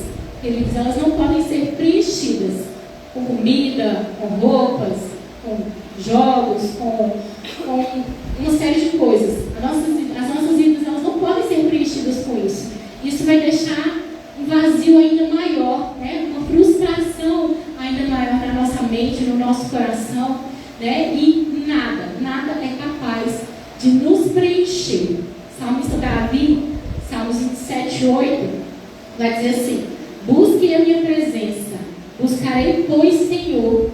Speaker 4: queridos, elas não podem ser preenchidas com comida, com roupas, com jogos, com uma série de coisas. As nossas vidas, elas não podem ser preenchidas com isso. Isso vai deixar um vazio ainda maior, né? Uma frustração ainda maior na nossa mente, no nosso coração, né? E nada é capaz de nos preencher. Salmista Davi, Salmos 27:8, vai dizer assim: busque a minha presença, buscarei, pois, Senhor,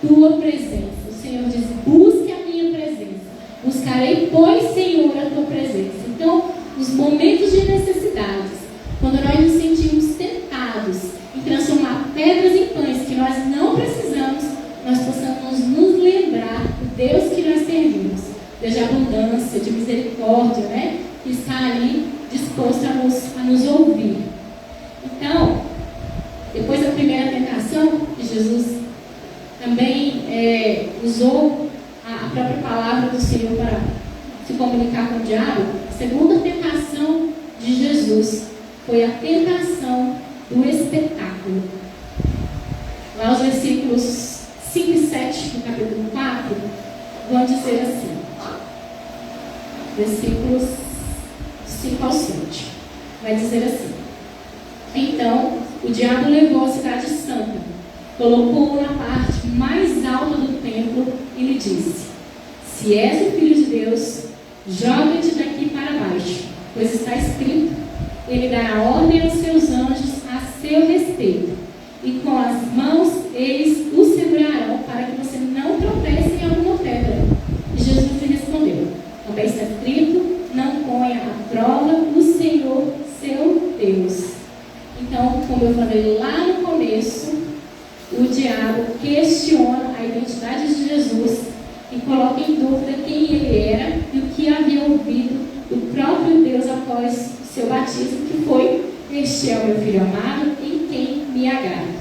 Speaker 4: tua presença. O Senhor diz: busque a minha presença, buscarei, pois, Senhor, a tua presença. Então, nos momentos de necessidades, quando nós nos sentimos tentados em transformar pedras em pães que nós não precisamos, nós possamos nos lembrar do Deus que nós servimos, Deus de abundância, de misericórdia, né? Que está ali disposto a nos ouvir. Então, depois da primeira tentação, Jesus também usou a própria palavra do Senhor para se comunicar com o diabo. A segunda tentação de Jesus foi a tentação do espetáculo. Lá os versículos 5 e 7 do capítulo 4 vão dizer assim, versículos 5 ao 7, vai dizer assim: então o diabo levou a cidade santa, colocou-o na parte mais alta do templo e lhe disse: se és o Filho de Deus, joga-te daqui para baixo, pois está escrito: ele dará ordem aos seus anjos a seu respeito, e com as mãos eles o segurarão para que você não tropece em alguma pedra. E Jesus lhe respondeu: também está escrito: não ponha à prova o Senhor seu Deus. Então, como eu falei lá no começo, o diabo questiona a identidade de Jesus e coloca em dúvida quem ele era e o que havia ouvido do próprio Deus após o seu batismo, que foi: este é o meu filho amado, em quem me agrada.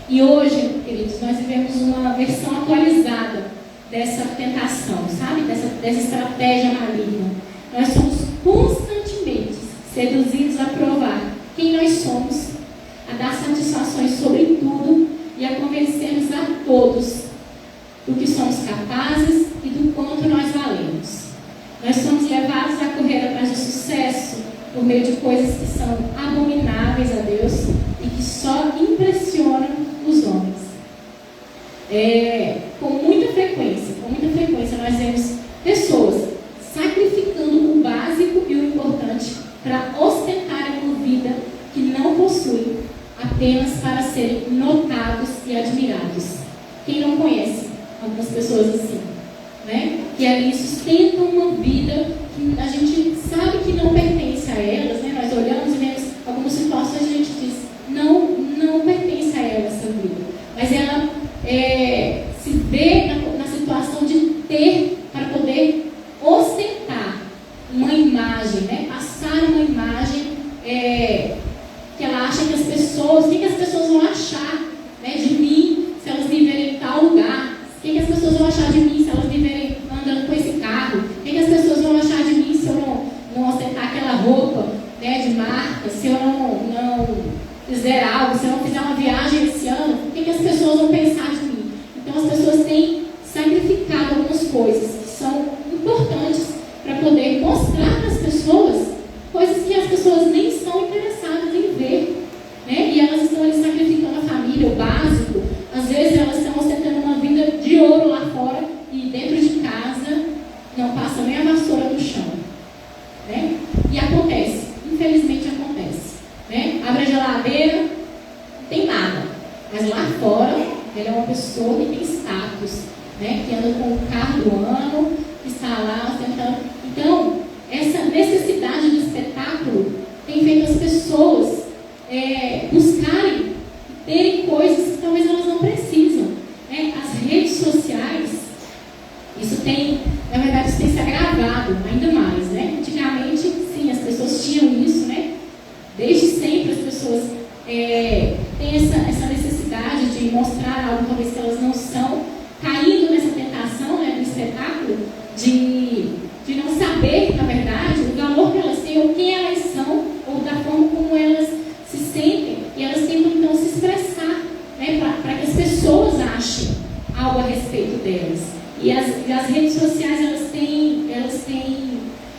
Speaker 4: E hoje, queridos, nós vivemos uma versão atualizada dessa tentação, sabe? Dessa estratégia maligna. Nós somos constantemente seduzidos a provar quem nós somos, a dar satisfações sobre tudo e a convencermos a todos do que somos capazes e do quanto nós valemos. Nós somos levados a correr atrás de sucesso por meio de coisas que são abomináveis a Deus e que só impressionam os homens. Com muita frequência nós vemos pessoas sacrificando o básico e o importante para ostentarem uma vida que não possuem, apenas para serem notados e admirados. Quem não conhece algumas pessoas assim, né? que ali sustentam uma vida que a gente sabe que não pertence a elas, né? Nós olhamos e vemos algumas situações e a gente diz, não pertence a ela essa vida. Mas ela se vê na situação de ter para poder ostentar uma imagem, né? Passar uma imagem que ela acha que as pessoas, o que as pessoas vão achar, né, de mim se elas viverem em tal lugar? O que as pessoas vão achar de mim se elas viverem andando com esse carro? O que as pessoas vão achar de mim se eu não ostentar aquela roupa, né, de marca? Se eu não fizer algo, se eu não fizer uma viagem esse ano, o que as pessoas vão pensar de mim? Então as pessoas têm sacrificado algumas coisas que são importantes para poder mostrar para as pessoas coisas que as pessoas nem estão interessadas em ver, né? E elas estão ali sacrificando a família, o básico. Às vezes elas estão ostentando uma vida de ouro lá fora e dentro de casa não passa nem a vassoura no chão, né? E acontece, infelizmente acontece, né? Abre a geladeira, não tem nada, mas lá fora ela é uma pessoa que tem status, né? Que anda com o carro do ano, que está lá ostentando. Então, essa necessidade do espetáculo tem feito as pessoas buscarem, terem coisas que talvez elas não precisam, né? As redes sociais, isso tem, na verdade, isso tem se agravado ainda mais, né? Antigamente, sim, as pessoas tinham isso, né? Desde sempre as pessoas têm essa necessidade de mostrar algo talvez que elas não são, caindo nessa tentação, né, do espetáculo, de não saber, na verdade, o valor que elas têm, ou quem elas são, ou da forma como elas se sentem, e elas tentam então se expressar, né, para que as pessoas achem algo a respeito delas. E as redes sociais, elas têm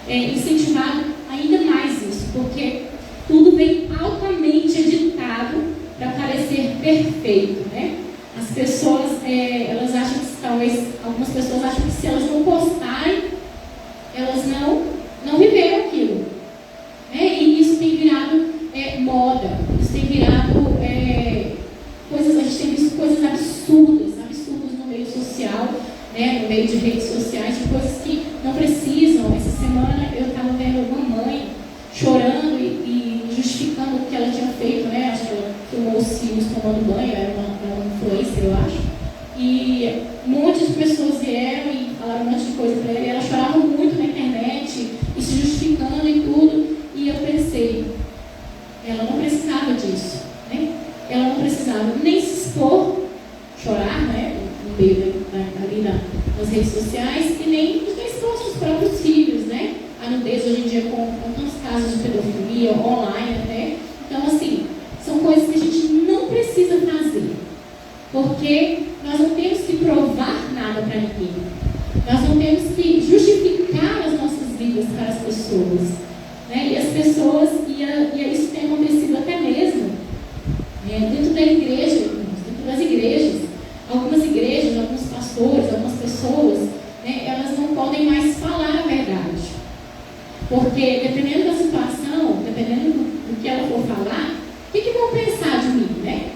Speaker 4: incentivado ainda mais isso, porque tudo vem altamente editado para parecer perfeito, né? As pessoas, elas acham que talvez, algumas pessoas acham que se elas não postarem, elas não viveram aquilo, né? E isso tem virado moda, isso tem virado coisas, a gente tem visto coisas absurdas no meio social, né? No meio de redes sociais, de coisas que não precisam. Essa semana eu estava vendo uma mãe chorando e justificando o que ela tinha feito, né? Acho que ela filmou os filhos tomando banho, era uma influencer, eu acho. E um monte de pessoas vieram e falaram um monte de coisa para ela, e ela chorava muito na internet, e se justificando e tudo. E eu pensei, ela não precisava disso, né? Ela não precisava nem se expor, chorar, né? No meio ali nas redes sociais, e nem expor os próprios filhos, né? A nudez hoje em dia com tantos casos de pedofilia, online até. Então, assim, são coisas que a gente não precisa fazer, porque nós não temos que provar nada para ninguém. Nós não temos que justificar as nossas vidas para as pessoas, né? E as pessoas, isso tem acontecido até mesmo dentro da igreja, dentro das igrejas. Algumas igrejas, alguns pastores, algumas pessoas, né, elas não podem mais falar a verdade. Porque, dependendo da situação, dependendo do que ela for falar, o que vão pensar de mim, né?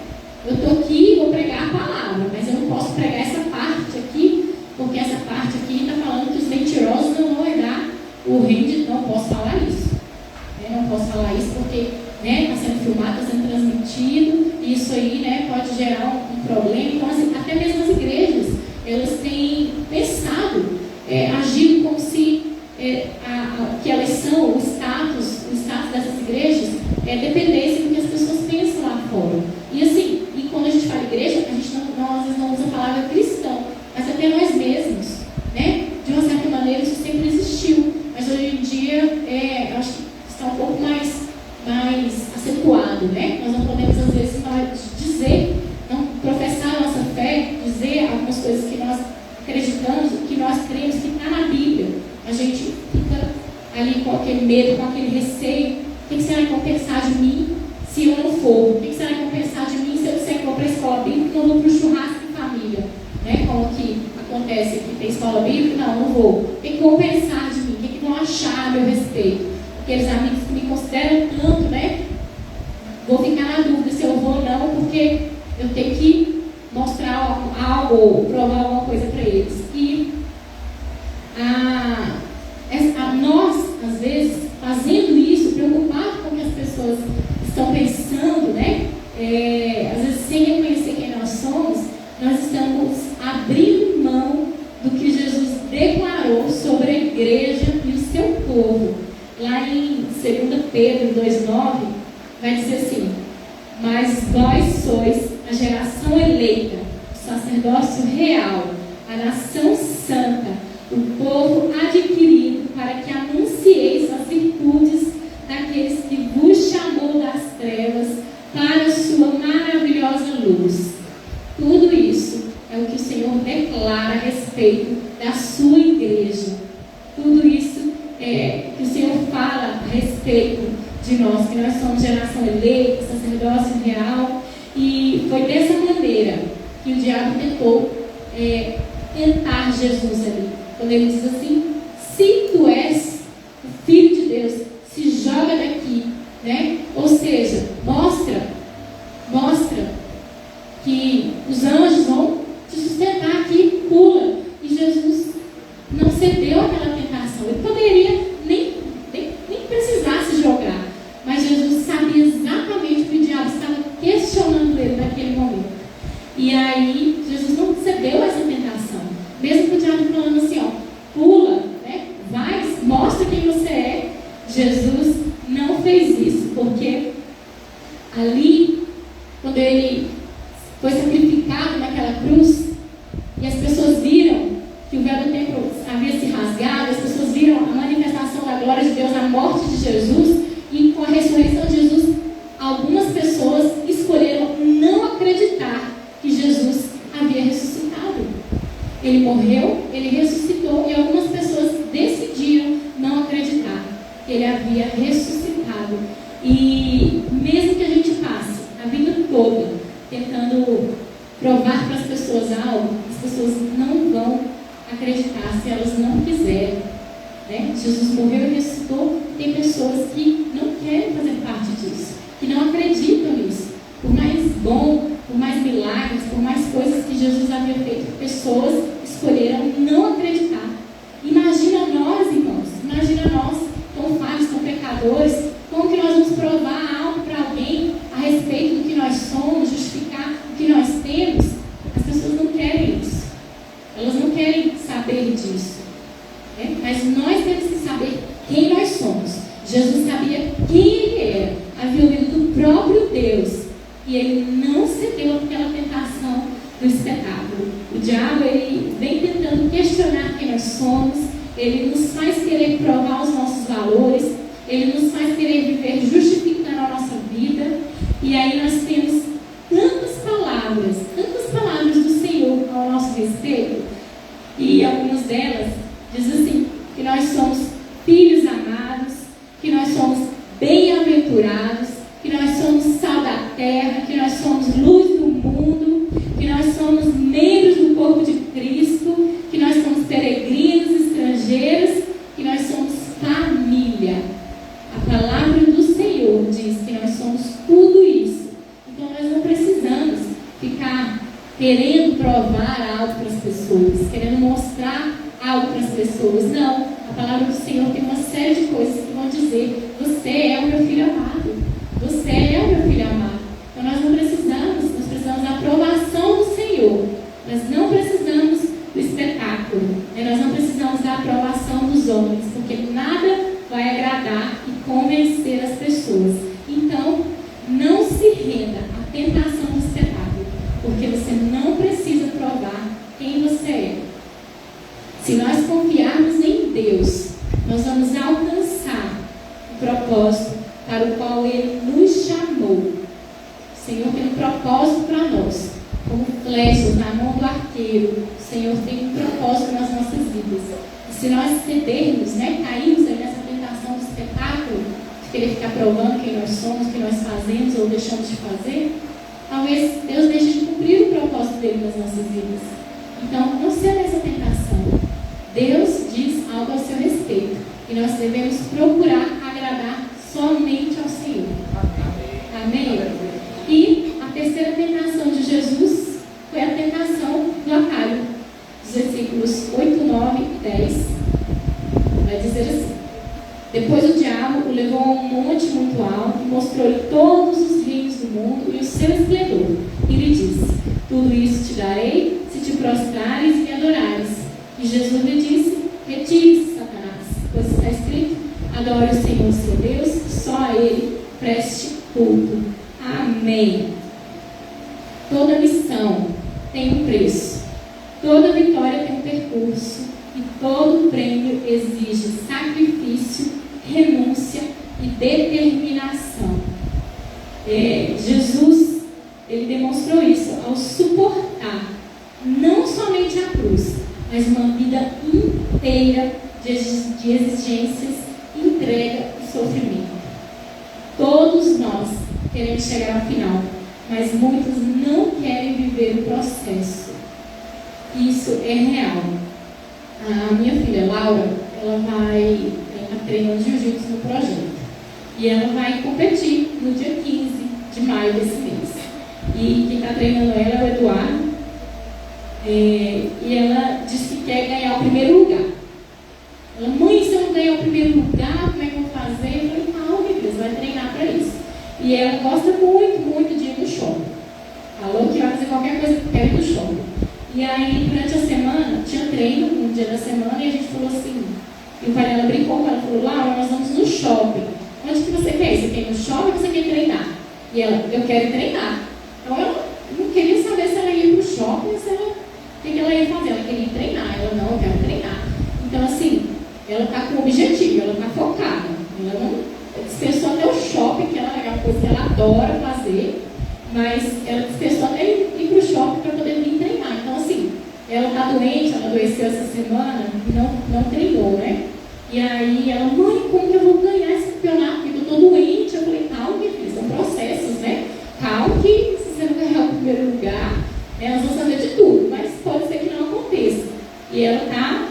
Speaker 4: Eu estou aqui, vou pregar a palavra, mas eu não posso pregar essa parte aqui, porque essa parte aqui está falando que os mentirosos não vão herdar o reino de... Não posso falar isso. Né? Não posso falar isso porque está sendo filmado, está sendo transmitido, e isso aí, né, pode gerar um problema. Então, até mesmo as igrejas, elas têm pensado, agido como se que elas são, o status dessas igrejas dependesse do que as pessoas pensam lá fora. E assim, quando a gente fala igreja, a gente às vezes não usa a palavra cristão, mas até nós mesmos, né? De uma certa maneira isso sempre existiu, mas hoje em dia eu acho que está um pouco mais acentuado, né? Nós não podemos às vezes dizer, não professar a nossa fé, dizer algumas coisas que nós acreditamos, que nós cremos que está na Bíblia. A gente fica ali com aquele medo, com aquele receio. O que será que vão pensar de mim se eu não for? O que será que vão pensar de mim se eu disser que vou para a escola bíblica e não vou para o churrasco de família? Né? Como que acontece aqui, tem escola bíblica? Não vou. O que vão pensar de mim? O que vão achar a meu respeito? Aqueles amigos que me consideram tanto, né? Vou ficar na dúvida se eu vou ou não, porque eu tenho que mostrar algo ou provar alguma coisa para eles. E a nós, às vezes, fazendo isso, preocupado com o que as pessoas estão pensando, né? Às vezes, sem reconhecer quem nós somos, nós estamos abrindo mão do que Jesus declarou sobre a igreja e o seu povo. Lá em 2 Pedro 2,9, vai dizer assim: mas vós sois a geração eleita, o sacerdócio real, a nação santa, o povo adquirido, para que anuncieis as virtudes daqueles que vos chamou das trevas para a sua maravilhosa luz. Tudo isso é o que o Senhor declara a respeito da sua igreja. Tudo isso é que o Senhor fala a respeito de nós, que nós somos geração eleita, sacerdócio real. E foi dessa maneira que o diabo tentou tentar Jesus ali. Quando ele diz assim: se tu és o Filho de Deus, se joga daqui, né? Ou seja, mostra que os anjos vão te sustentar aqui, pula. E Jesus não cedeu àquela tentação. Ele poderia nem precisar se jogar, mas Jesus sabia exatamente o que o diabo estava questionando ele naquele momento. E aí Jesus não cedeu a essa tentação, mesmo com o diabo falando assim: ó, pula, né? Vai, mostra quem você é. Jesus não fez isso, porque ali, quando ele foi sacrificado naquela cruz, e as pessoas viram que o véu do templo havia se rasgado, as pessoas viram a manifestação da glória de Deus, a morte de Jesus, e com a ressurreição de Jesus, algumas pessoas escolheram não acreditar que Jesus havia ressuscitado. Ele morreu, ele ressuscitou, e algumas pessoas decidiram não acreditar que ele havia ressuscitado. E mesmo que a gente passe a vida toda tentando provar para as pessoas algo, as pessoas não vão acreditar se elas não quiserem, né? Jesus morreu e ressuscitou. Tem pessoas que não querem fazer parte disso, que não acreditam nisso. Por mais bom, por mais milagres, por mais coisas que Jesus havia feito, pessoas escolheram não acreditar. Imagina nós, irmãos, imagina nós, tão falhos, tão pecadores, como que nós vamos provar algo para alguém a respeito do que nós somos, justificar o que nós temos? As pessoas não querem isso. Elas não querem saber disso, né? Mas nós temos que saber quem nós somos. Jesus sabia quem ele era, havia ouvido do próprio Deus, e ele não cedeu àquela tentação do espetáculo. O diabo, ele vem tentando questionar quem nós somos, ele nos faz querer provar os nossos valores, ele nos faz querer viver justificando a nossa vida. E aí nós temos tantas palavras do Senhor ao nosso respeito, e algumas delas diz assim, que nós somos filhos amados, que nós somos bem-aventurados, que nós somos sal da terra, que nós somos luz do mundo, que nós somos membros do corpo de Cristo, que nós somos peregrinos, estrangeiros, que nós somos família. A palavra do Senhor diz que nós somos tudo isso. Então nós não precisamos ficar querendo provar algo para as pessoas, querendo mostrar algo para as pessoas. Não, a palavra do Senhor tem uma série de coisas que vão dizer: você é o meu filho amado, você é o meu filho amado. Então nós precisamos da aprovação do Senhor, nós não precisamos do espetáculo, nós não precisamos da aprovação dos homens, porque nada vai agradar e convencer as pessoas. Então não se renda à tentação do espetáculo, porque você não precisa provar quem você é. Se nós confiarmos em Deus, nós vamos alcançar o propósito para o qual Ele nos chamou. O Senhor tem um propósito para nós, como flechas na mão do arqueiro. O Senhor tem um propósito nas nossas vidas. E se nós cedermos, cairmos aí nessa tentação do espetáculo, de querer ficar provando quem nós somos, o que nós fazemos ou deixamos de fazer, talvez Deus deixe de cumprir o propósito dele nas nossas vidas. Então, não seja essa tentação. Deus diz algo ao seu respeito, e nós devemos procurar agradar somente ao Senhor. Amém? E a terceira tentação de Jesus foi a tentação do atalho. Os versículos 8, 9 e 10. Depois o diabo o levou a um monte muito alto e mostrou-lhe todos os reinos do mundo e o seu esplendor. E lhe disse: tudo isso te darei, se te prostrares e me adorares. E Jesus lhe disse: retire-se, Satanás, pois está escrito: adore o Senhor seu Deus, só a Ele preste culto. Amém. Toda missão tem um preço, toda vitória tem um percurso, e todo prêmio exige sacrifício, renúncia e determinação. Jesus, ele demonstrou isso ao suportar não somente a cruz, mas uma vida inteira de exigências, entrega e sofrimento. Todos nós queremos chegar ao final, mas muitos não querem viver o processo. Isso é real. A minha filha Laura, ela está treinando jiu-jitsu no projeto. E ela vai competir no dia 15 de maio desse mês. E quem está treinando ela é o Eduardo. E ela disse que quer ganhar o primeiro lugar. Ela: mãe, se eu não ganhar o primeiro lugar, como é que eu vou fazer? Eu falei: não, meu Deus, vai treinar para isso. E ela gosta muito, muito de ir no shopping. Falou que vai fazer qualquer coisa que quer ir no shopping. E aí, durante a semana, tinha treino, um dia da semana, e a gente falou assim, e o pai dela brincou com ela, falou: Laura, nós vamos no shopping. Onde que você quer ir? Você quer ir no shopping ou você quer treinar? E ela: eu quero treinar. Então, eu não queria saber se ela ia para o shopping, o que ela ia fazer. Ela queria treinar. Ela: não, eu quero treinar. Então, assim, ela está com um objetivo, ela está focada. Ela não dispensou até o shopping, que ela é uma coisa que ela adora fazer, mas ela dispensou até ir para o shopping para poder vir treinar. Então, assim, ela está doente, ela adoeceu essa semana e não treinou, né? E aí ela: mãe, como que eu vou ganhar esse campeonato? Porque eu estou doente. Eu falei: calma, minha filha, são processos, né? Calma que se você não ganhar o primeiro lugar, né, nós vamos fazer de tudo, mas pode ser que não aconteça. E ela está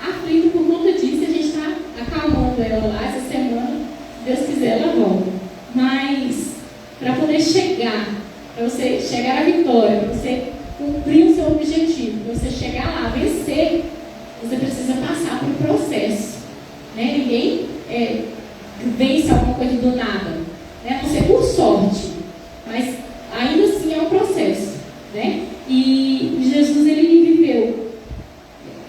Speaker 4: aflita por conta disso, e a gente está acalmando ela lá. Essa semana, se Deus quiser, ela volta. Mas, para poder chegar, para você chegar à vitória, para você cumprir o seu objetivo, para você chegar lá, vencer, você precisa passar por um processo, né? Ninguém vence alguma coisa do nada, né? A não ser por sorte, mas ainda assim é um processo, né? E Jesus, ele viveu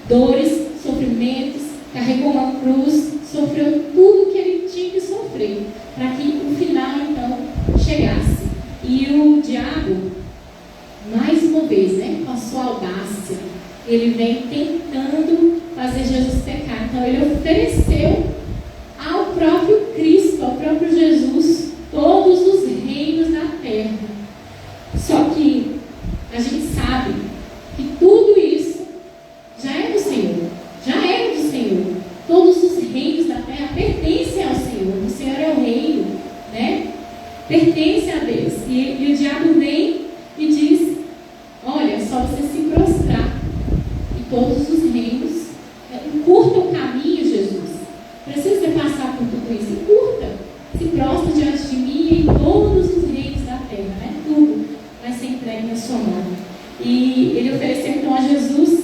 Speaker 4: dores, sofrimentos, carregou uma cruz, sofreu tudo que ele tinha que sofrer, para que o final, então, chegasse. E o diabo, mais uma vez, né, com a sua audácia, ele vem tentando fazer Jesus pecar. Então, ele ofereceu ao próprio Cristo, ao próprio Jesus, todos os reinos da terra. Só que a gente sabe que tudo isso já é do Senhor. Já é do Senhor. Todos os reinos da terra pertencem ao Senhor. O Senhor é o reino, né? Pertence a Deus. E o diabo vem e diz: olha, só você se prostrar. E todos os reinos, encurta o caminho, Jesus. Precisa passar por tudo isso. Encurta. Se prostra diante de mim e todos os reinos da terra, né? Tudo vai ser entregue na sua mão. E ele ofereceu então a Jesus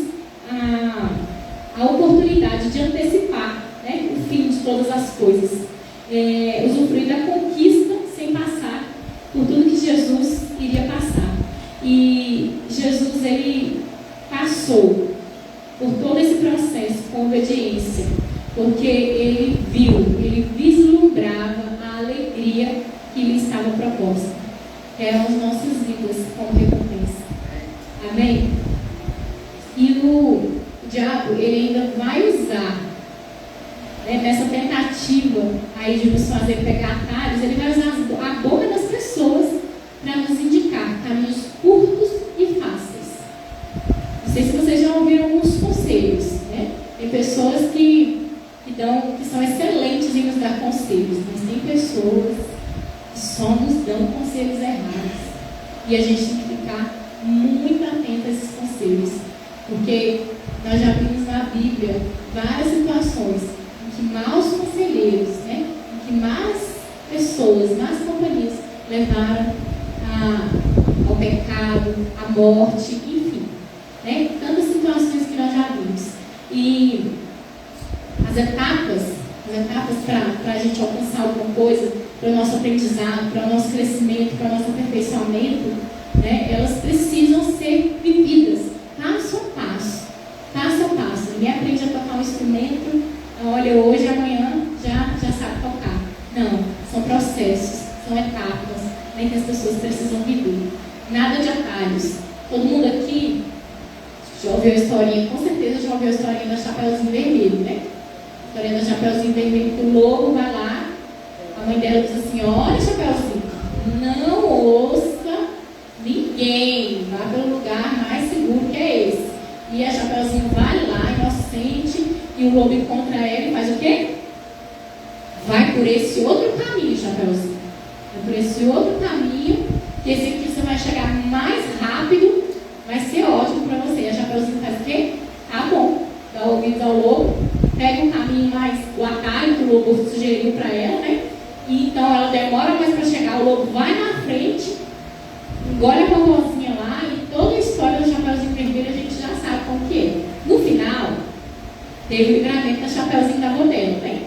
Speaker 4: a oportunidade de antecipar, né, o fim de todas as coisas, usufruir da conquista sem passar por tudo que Jesus iria passar. E Jesus, ele passou por todo esse processo com obediência, porque ele viu, ele vislumbrava a alegria que lhe estava proposta, que eram as nossas vidas como recompensa. Amém? E o diabo, ele ainda vai usar, né, nessa tentativa aí de nos fazer pegar atalhos, ele vai usar a boca das pessoas para nos indicar caminhos curtos e fáceis. Não sei se vocês já ouviram alguns conselhos, né? Tem pessoas que são excelentes em nos dar conselhos, mas tem pessoas que só nos dão conselhos errados. E a gente tem que ficar muito atento a esses conselhos, porque nós já vimos na Bíblia várias situações em que maus conselheiros, né, em que más pessoas, más companhias levaram ao pecado, à morte, enfim, né, tantas situações que nós já vimos. E as etapas as etapas para a gente alcançar alguma coisa, para o nosso aprendizado, para o nosso crescimento, para o nosso aperfeiçoamento, né, elas precisam ser vividas passo a passo, passo a passo. Ninguém aprende a tocar um instrumento, olha, hoje, amanhã, já sabe tocar. Não, são processos, são etapas, né, que as pessoas precisam viver. Nada de atalhos. Todo mundo aqui já ouviu a historinha, com certeza já ouviu a historinha da Chapeuzinho Vermelho, né? A historinha da Chapeuzinho Vermelho, que o lobo vai lá, a mãe dela diz assim, olha, Chapeuzinho, não ouça ninguém, vá pelo lugar mais seguro que é esse. E a Chapeuzinho vai lá, inocente, e o lobo encontra ela e faz o quê? Vai por esse outro caminho, Chapeuzinho. Vai por esse outro caminho, que esse aqui você vai chegar mais rápido, vai ser ótimo para você. E a Chapeuzinho faz o quê? Tá bom. Dá ouvidos ao lobo, pega um caminho mais, o atalho que o lobo sugeriu para ela, né? E então ela demora mais para chegar, o lobo vai na frente, engole a vovozinha lá, e toda a história do Chapeuzinho Vermelho a gente já sabe como que é. No final, teve o livramento da Chapeuzinho da avó dela, né?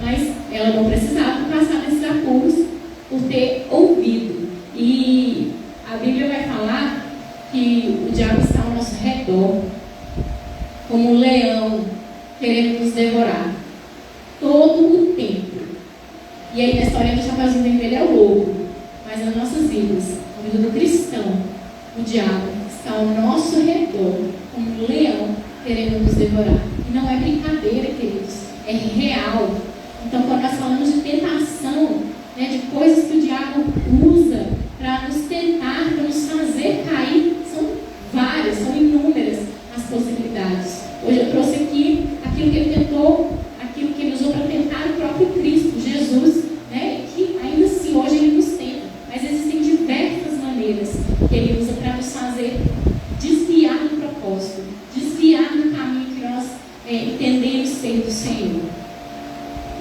Speaker 4: Mas ela não precisava passar nesses apuros por ter ouvido. E a Bíblia vai falar que o diabo está ao nosso redor, como um leão querendo nos devorar, todo o tempo. E aí na história do Chapeuzinho Vermelho é o lobo, mas nas nossas vidas, na vida do cristão, o diabo está ao nosso redor, como um leão querendo nos devorar. E não é brincadeira, queridos, é real. Então, quando nós falamos de tentação, né, de coisas que o diabo usa para nos tentar, para nos fazer cair, são várias, são inúmeras as possibilidades. Hoje eu trouxe aqui aquilo que ele tentou, aquilo que ele usou para tentar o próprio Cristo, Jesus, né, que ainda assim hoje ele nos tenta, mas existem diversas maneiras que ele usa para nos fazer desviar do propósito, desviar do caminho que nós entendemos ser do Senhor.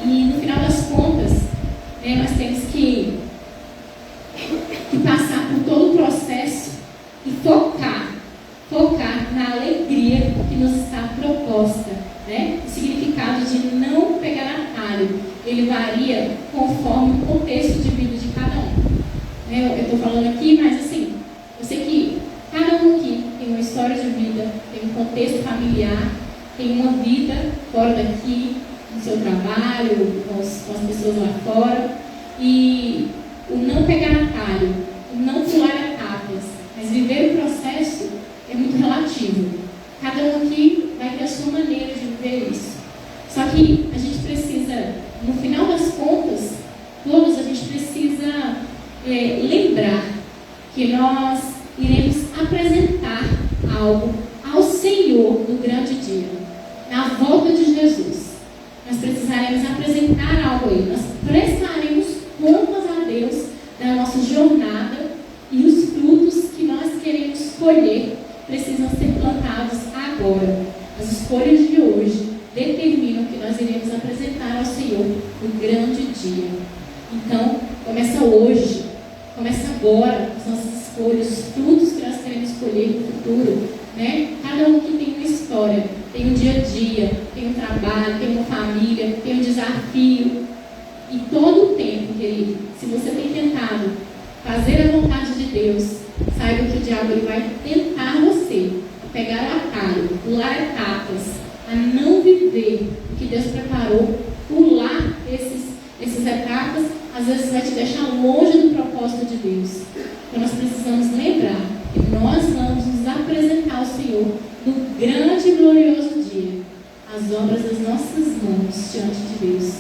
Speaker 4: E no final das contas, né, nós temos que passar por todo o processo e focar na alegria que nos está proposta, né? O significado de não pegar atalho, ele varia conforme o contexto de vida de cada um. Eu estou falando aqui, mas assim, eu sei que cada um aqui tem uma história de vida, tem um contexto familiar, tem uma vida fora daqui, no seu trabalho, com as pessoas lá fora, e o não pegar atalho, o não pular etapas, mas viver o processo é muito relativo. Cada um aqui vai ter a sua maneira de viver isso. Só que a gente precisa, no final das contas, todos a gente precisa lembrar que nós iremos apresentar algo ao Senhor no grande dia, na volta de Jesus. Nós precisaremos apresentar algo a Ele. Nós prestaremos contas a Deus da nossa jornada, e os frutos que nós queremos colher precisam ser plantados agora. As escolhas de hoje determinam o que nós iremos apresentar ao Senhor no grande dia. Então, começa hoje, começa agora as nossas escolhas, os frutos que nós queremos colher no futuro, né? Cada um que tem uma história, tem um dia a dia, tem um trabalho, tem uma família, tem um desafio. E todo o tempo, querido, se você tem tentado fazer a vontade de Deus, saiba que o diabo ele vai tentar você a pegar o atalho, pular etapas, a não viver o que Deus preparou, pular essas etapas, às vezes vai te deixar longe do propósito de Deus. Então nós precisamos lembrar que nós vamos nos apresentar ao Senhor no grande e glorioso dia, as obras das nossas mãos diante de Deus.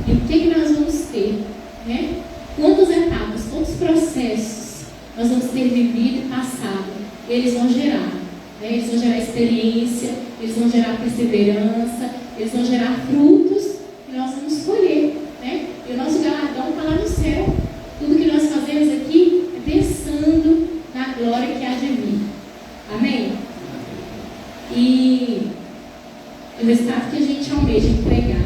Speaker 4: E o que nós vamos ter, né? Quantas etapas, quantos processos nós vamos ter vivido e passado, eles vão gerar, né? Eles vão gerar experiência, eles vão gerar perseverança, eles vão gerar frutos que nós vamos colher, né? E o nosso galardão está lá no céu. Tudo que nós fazemos aqui é pensando na glória que há de vir. Amém? E o resultado que a gente almeja entregar,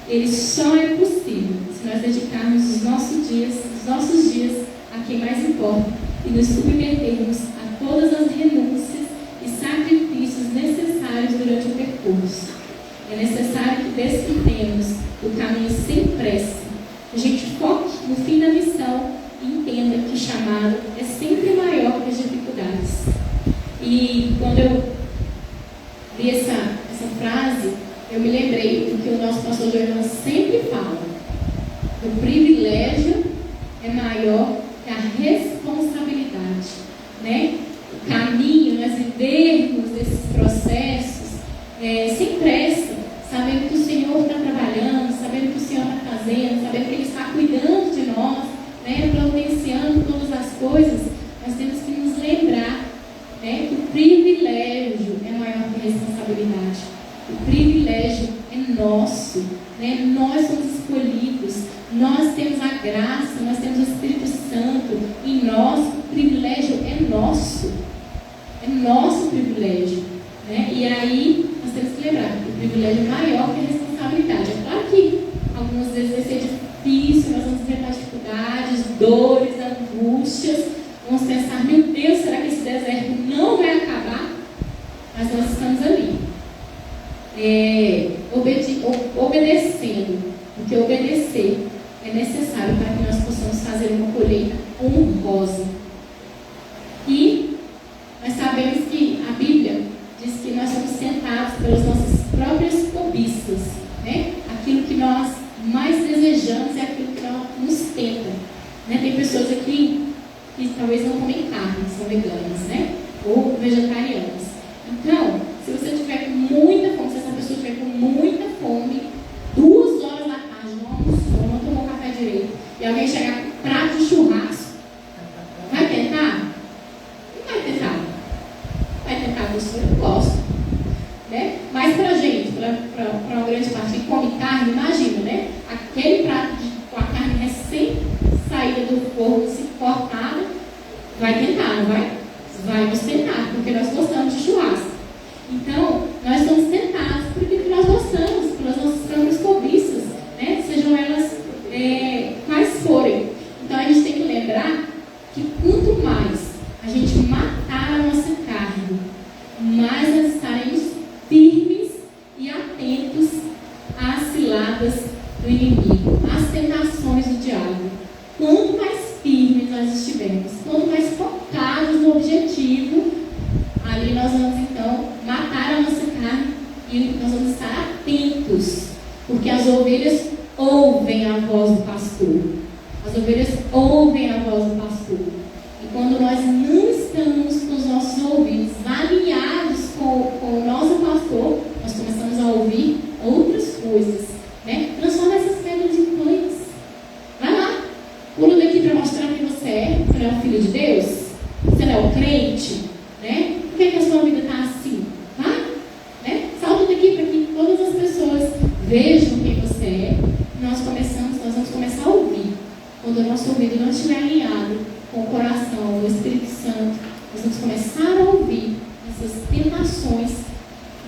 Speaker 4: ele só é possível se nós dedicarmos os nossos dias a quem mais importa e nos submetermos a todas as renúncias e sacrifícios necessários durante o percurso. é necessário que desfrutemos o caminho sem pressa, que a gente foque no fim da missão e entenda que o chamado é sempre maior que as dificuldades. E quando eu li essa frase, eu me lembrei do que o nosso pastor Joel sempre fala: o privilégio é maior que a responsabilidade, né? O caminho, nós vivermos esses processos sem pressa, sabendo que o Senhor está trabalhando, sabendo que o Senhor está fazendo, sabendo que Ele está cuidando de nós, né? Providenciando todas as coisas. Nós temos que nos lembrar, né, que o privilégio é maior que a responsabilidade. O privilégio é nosso, né? Nós somos escolhidos, nós temos a graça, nós temos o Espírito Santo em nós. O privilégio é nosso privilégio, né? E aí nós temos que lembrar que o privilégio é maior que a responsabilidade. É claro que algumas vezes vai ser difícil, nós vamos enfrentar dificuldades, dores, angústias, vamos pensar: meu Deus, será que esse deserto não vai acabar? Mas nós estamos ali, obedecendo, porque obedecer é necessário para que nós possamos fazer uma colheita honrosa. E nós sabemos que a Bíblia diz que nós somos tentados pelas nossas próprias cobiças, né? Aquilo que nós mais desejamos é aquilo que nos tenta, né? Tem pessoas aqui que talvez não comem carne, são veganas, né? Ou vegetarianas. Então, se você tiver com muita fome, se essa pessoa tiver com muita fome, 2 horas da tarde, não almoçou, não tomou café direito, e alguém chegar com um prato de churrasco, vai tentar? Não vai tentar. Vai tentar, eu gosto, né? Mas pra gente, pra uma grande parte que come carne, imagina, né? Aquele prato com a carne recém saída do forno, se cortada, vai tentar, não vai? Vai nos tentar, porque nós gostamos de churrasco. Então, nós somos tentados por aquilo que nós gostamos, pelas nossas próprias cobiças, né? Sejam elas quais forem. Então, a gente tem que lembrar que quanto mais a gente matar a nossa carne, mais nós estaremos firmes e atentos às ciladas do inimigo, às tentações do diabo. Quanto mais firmes nós estivermos, quanto mais focados no objetivo, ali nós vamos então matar a nossa carne e nós vamos estar atentos, porque as ovelhas ouvem a voz do pastor. As ovelhas ouvem a voz do pastor. E quando nós não estamos com os nossos ouvidos alinhados com o nosso pastor, nós começamos a ouvir outras coisas, né? Transforma essas pedras em pães. Vai lá, pula daqui para mostrar quem você é. Você não é um filho de Deus? Você não é um crente? Né? Por que a sua vida está assim? Vai, né? Salta daqui para que todas as pessoas vejam quem você é. Nós vamos começar a ouvir. Quando o nosso ouvido não estiver alinhado com o coração, o Espírito Santo, nós vamos começar a ouvir essas tentações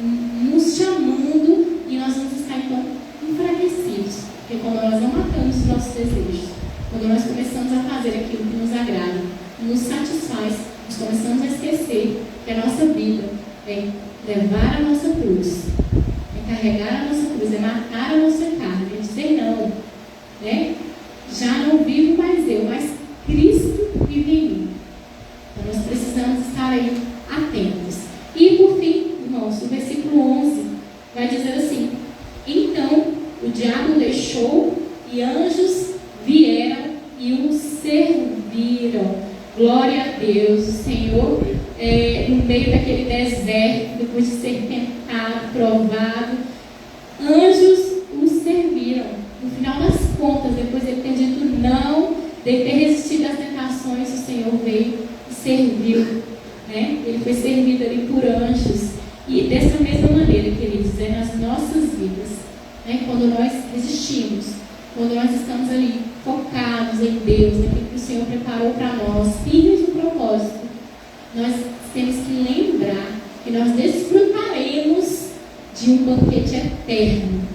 Speaker 4: nos chamando e nós vamos estar então enfraquecidos. Porque quando nós não matamos os nossos desejos, quando nós começamos a fazer aquilo que nos agrada, nos satisfaz, nós começamos a esquecer que a nossa vida é levar a nossa cruz, é carregar a nossa cruz, é matar a nossa carne, é dizer não, né? Já não vivo mais eu, mas Cristo vive em mim. Então nós precisamos estar aí atentos. E por fim, irmãos, o versículo 11 vai dizer assim: então o diabo deixou e anjos vieram e o serviram. Glória a Deus, o Senhor, no meio daquele deserto, depois de ser tentado, provado, anjos o serviram. No final das contas, depois de ele ter dito não, de ter resistido às tentações, o Senhor veio e serviu, né? Ele foi servido ali por anjos. E dessa mesma maneira, queridos, nas nossas vidas, né? Quando nós resistimos, quando nós estamos ali focados em Deus, naquilo que o Senhor preparou para nós, firmes no propósito, nós temos que lembrar que nós desfrutaremos de um banquete eterno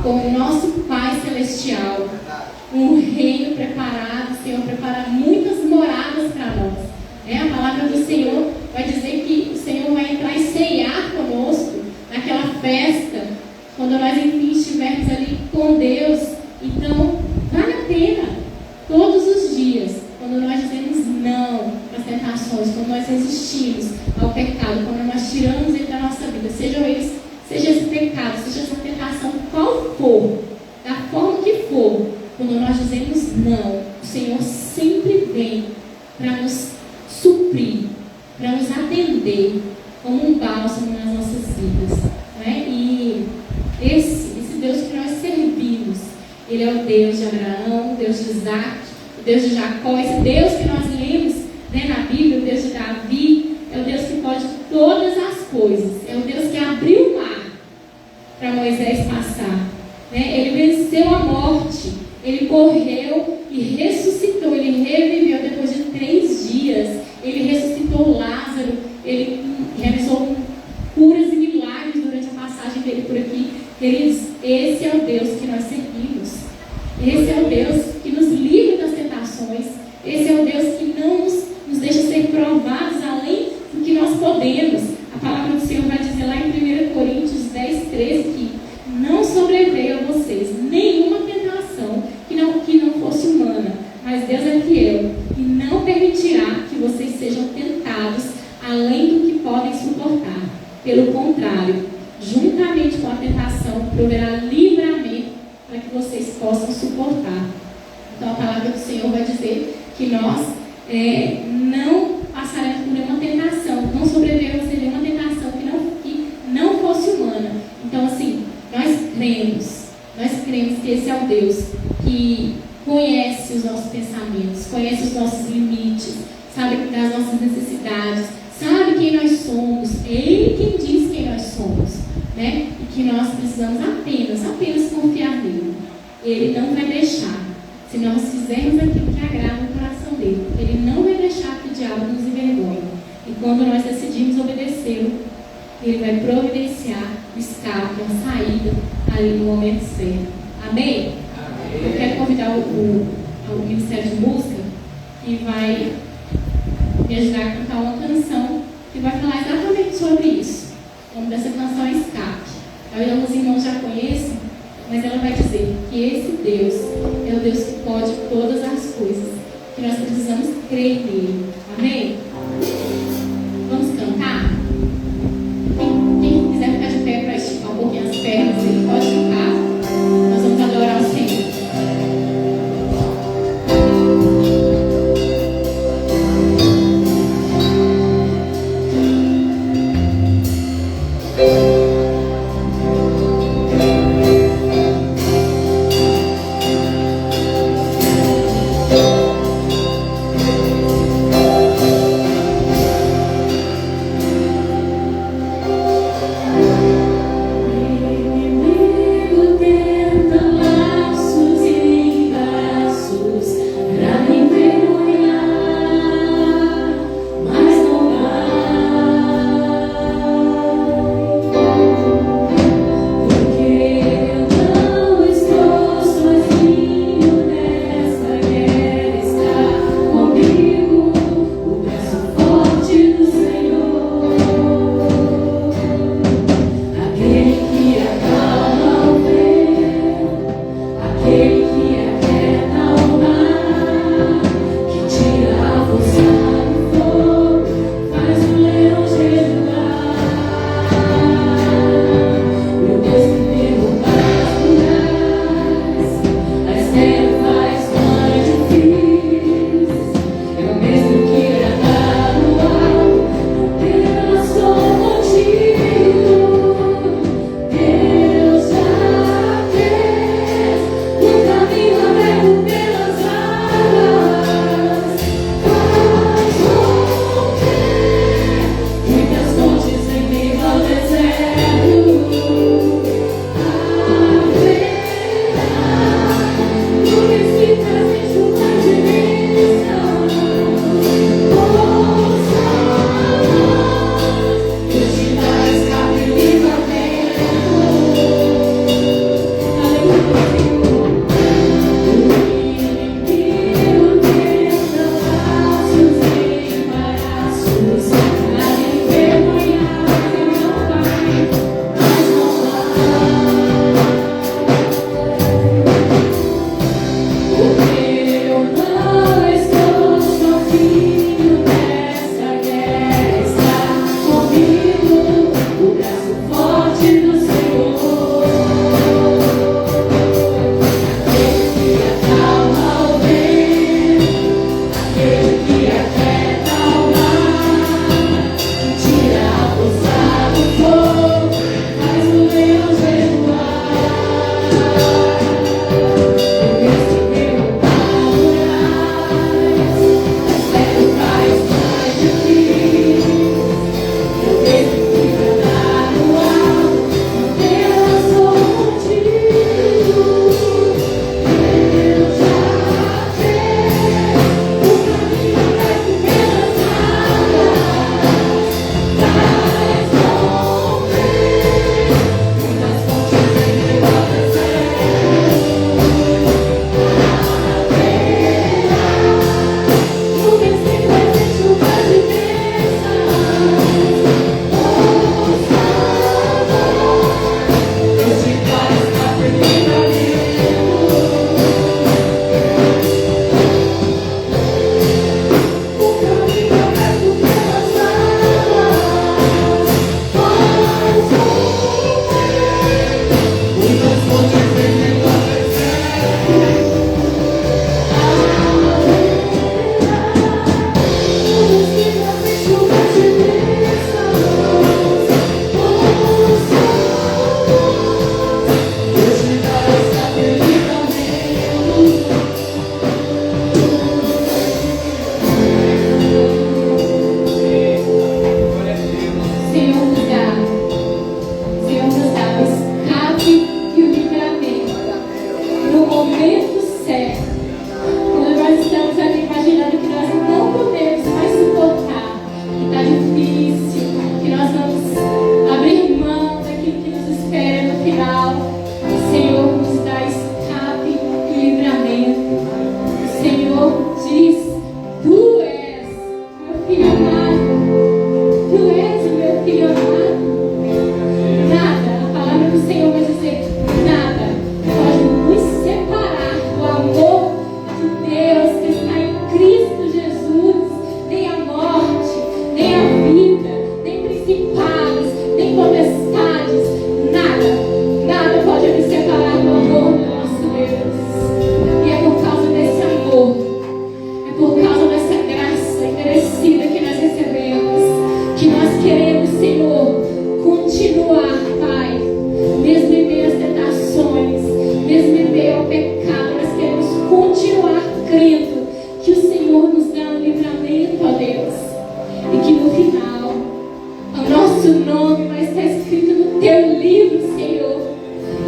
Speaker 4: com o nosso Pai Celestial, um reino preparado. O Senhor prepara muitas moradas para nós, né? A palavra do Senhor vai dizer que o Senhor vai entrar e ceiar conosco naquela festa nós, enfim, estivermos ali com Deus, então vale a pena, todos os dias, quando nós dizemos não às tentações, quando nós resistimos ao pecado, quando nós tiramos ele da nossa vida, seja esse pecado, seja essa tentação, qual for, da forma que for, quando nós dizemos não, o Senhor sempre vem para nos suprir, para nos atender como um bálsamo nas nossas vidas, né? E esse Deus que nós servimos, Ele é o Deus de Abraão, o Deus de Isaac, o Deus de Jacó. Esse Deus que nós lemos, né, na Bíblia, o Deus de Davi, é o Deus que pode todas as coisas, é o Deus que abriu o mar para Moisés passar, né? Ele venceu a morte, ele morreu e ressuscitou, ele reviveu depois de 3 dias, ele ressuscitou Lázaro, ele realizou curas e milagres durante a passagem dele por aqui. Queridos, esse é o Deus que nós servimos, esse é o Deus que nos livra das tentações, esse é o Deus que não nos deixa ser provados além do que nós podemos. A palavra do Senhor vai dizer lá em 1 Coríntios 10, 13 que não sobreveio a vocês nenhuma tentação que não fosse humana, mas Deus é fiel e não permitirá que vocês sejam tentados além do que podem suportar. Pelo contrário, juntamente com a tentação, proverá livramento para que vocês possam suportar. Então a palavra do Senhor vai dizer que nós não passaremos por nenhuma tentação, não sobreviveremos a nenhuma tentação que não fosse humana. Então assim, nós cremos que esse é o Deus que conhece os nossos pensamentos, conhece os nossos limites, sabe das nossas necessidades, sabe quem nós somos, é Ele quem diz quem nós somos, né? E que nós precisamos apenas confiar nele. Ele não vai deixar, se nós fizermos aquilo que agrada o coração dele, Ele não vai deixar que o diabo nos envergonhe. E quando nós decidimos obedecê-lo, Ele vai providenciar o escape, a saída ali no momento certo. Amém? Amém. Eu quero convidar o Ministério de Música que vai me ajudar a cantar uma canção que vai falar exatamente sobre isso. O nome dessa canção é Escape. Alguns irmãos já conhecem, mas ela vai dizer que esse Deus é o Deus que pode todas as coisas, que nós precisamos crer nele. Amém? Vamos cantar? Quem quiser ficar de pé para esticar um pouquinho as pernas, ele pode ficar. Nós vamos adorar o Senhor.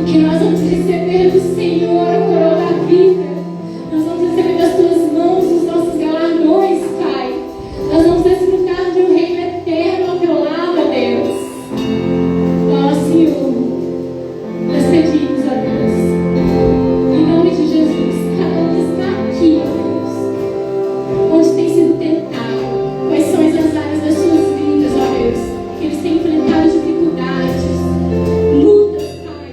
Speaker 4: que nós vamos receber do Senhor a coroa da vida. Nós vamos receber das tuas mãos os nossos galardões, Pai. Nós vamos desfrutar de um reino eterno ao teu lado, ó Deus. Ó Senhor, nós pedimos, ó Deus, em nome de Jesus, cada um que está aqui, ó Deus, onde tem sido tentado, quais são as áreas das suas vidas, ó Deus, que eles têm enfrentado dificuldades, lutas, Pai.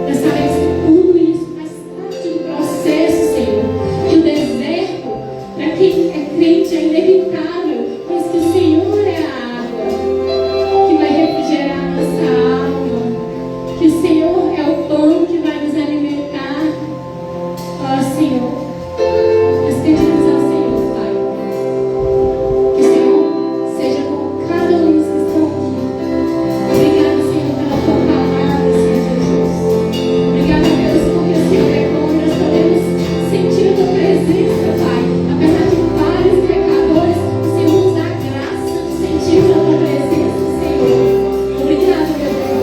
Speaker 4: Nós sabemos que tudo isso faz parte do processo, Senhor. E o deserto, para quem é crente, é inevitável, mas que o Senhor é a água que vai refrigerar a nossa alma, que o Senhor é o pão que vai nos alimentar. Ó Senhor, nós pedimos ao Senhor, Pai, que o Senhor seja com cada um dos que estão aqui. Obrigada, Senhor, pela tua palavra, Senhor Jesus. Obrigada, Deus, porque o Senhor é bom e nós podemos sentir a tua presença, Pai. Apesar de vários pecadores, o Senhor nos dá graça de sentirmos a tua presença, Senhor. Obrigada, meu Deus.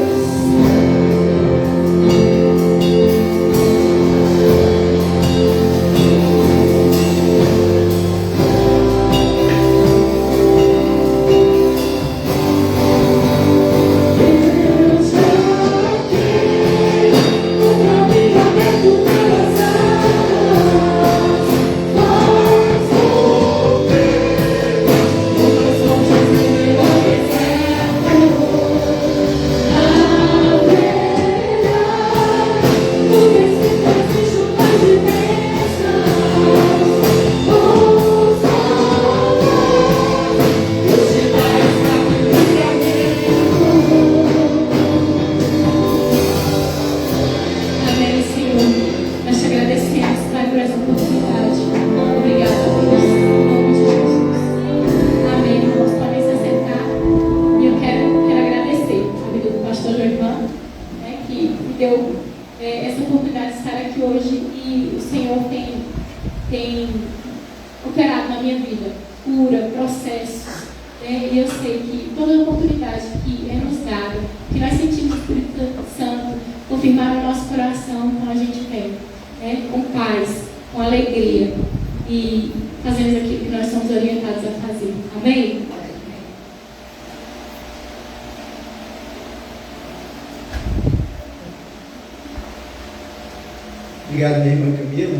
Speaker 4: Amém, Senhor. Nós te agradecemos, Pai, por essa oportunidade. Obrigada, Deus, em nome de Jesus. Amém, irmãos. Podem se assentar. E eu quero agradecer a vida do pastor Joivan, né, que me deu essa oportunidade de estar aqui hoje. E o Senhor tem operado na minha vida cura, processos. E eu sei que toda oportunidade que é nos dada, que nós sentimos o Espírito Santo confirmar o nosso coração, então a gente vem, com paz, com alegria e fazemos aquilo que nós somos orientados a fazer. Amém?
Speaker 6: Obrigado, minha irmã Camila.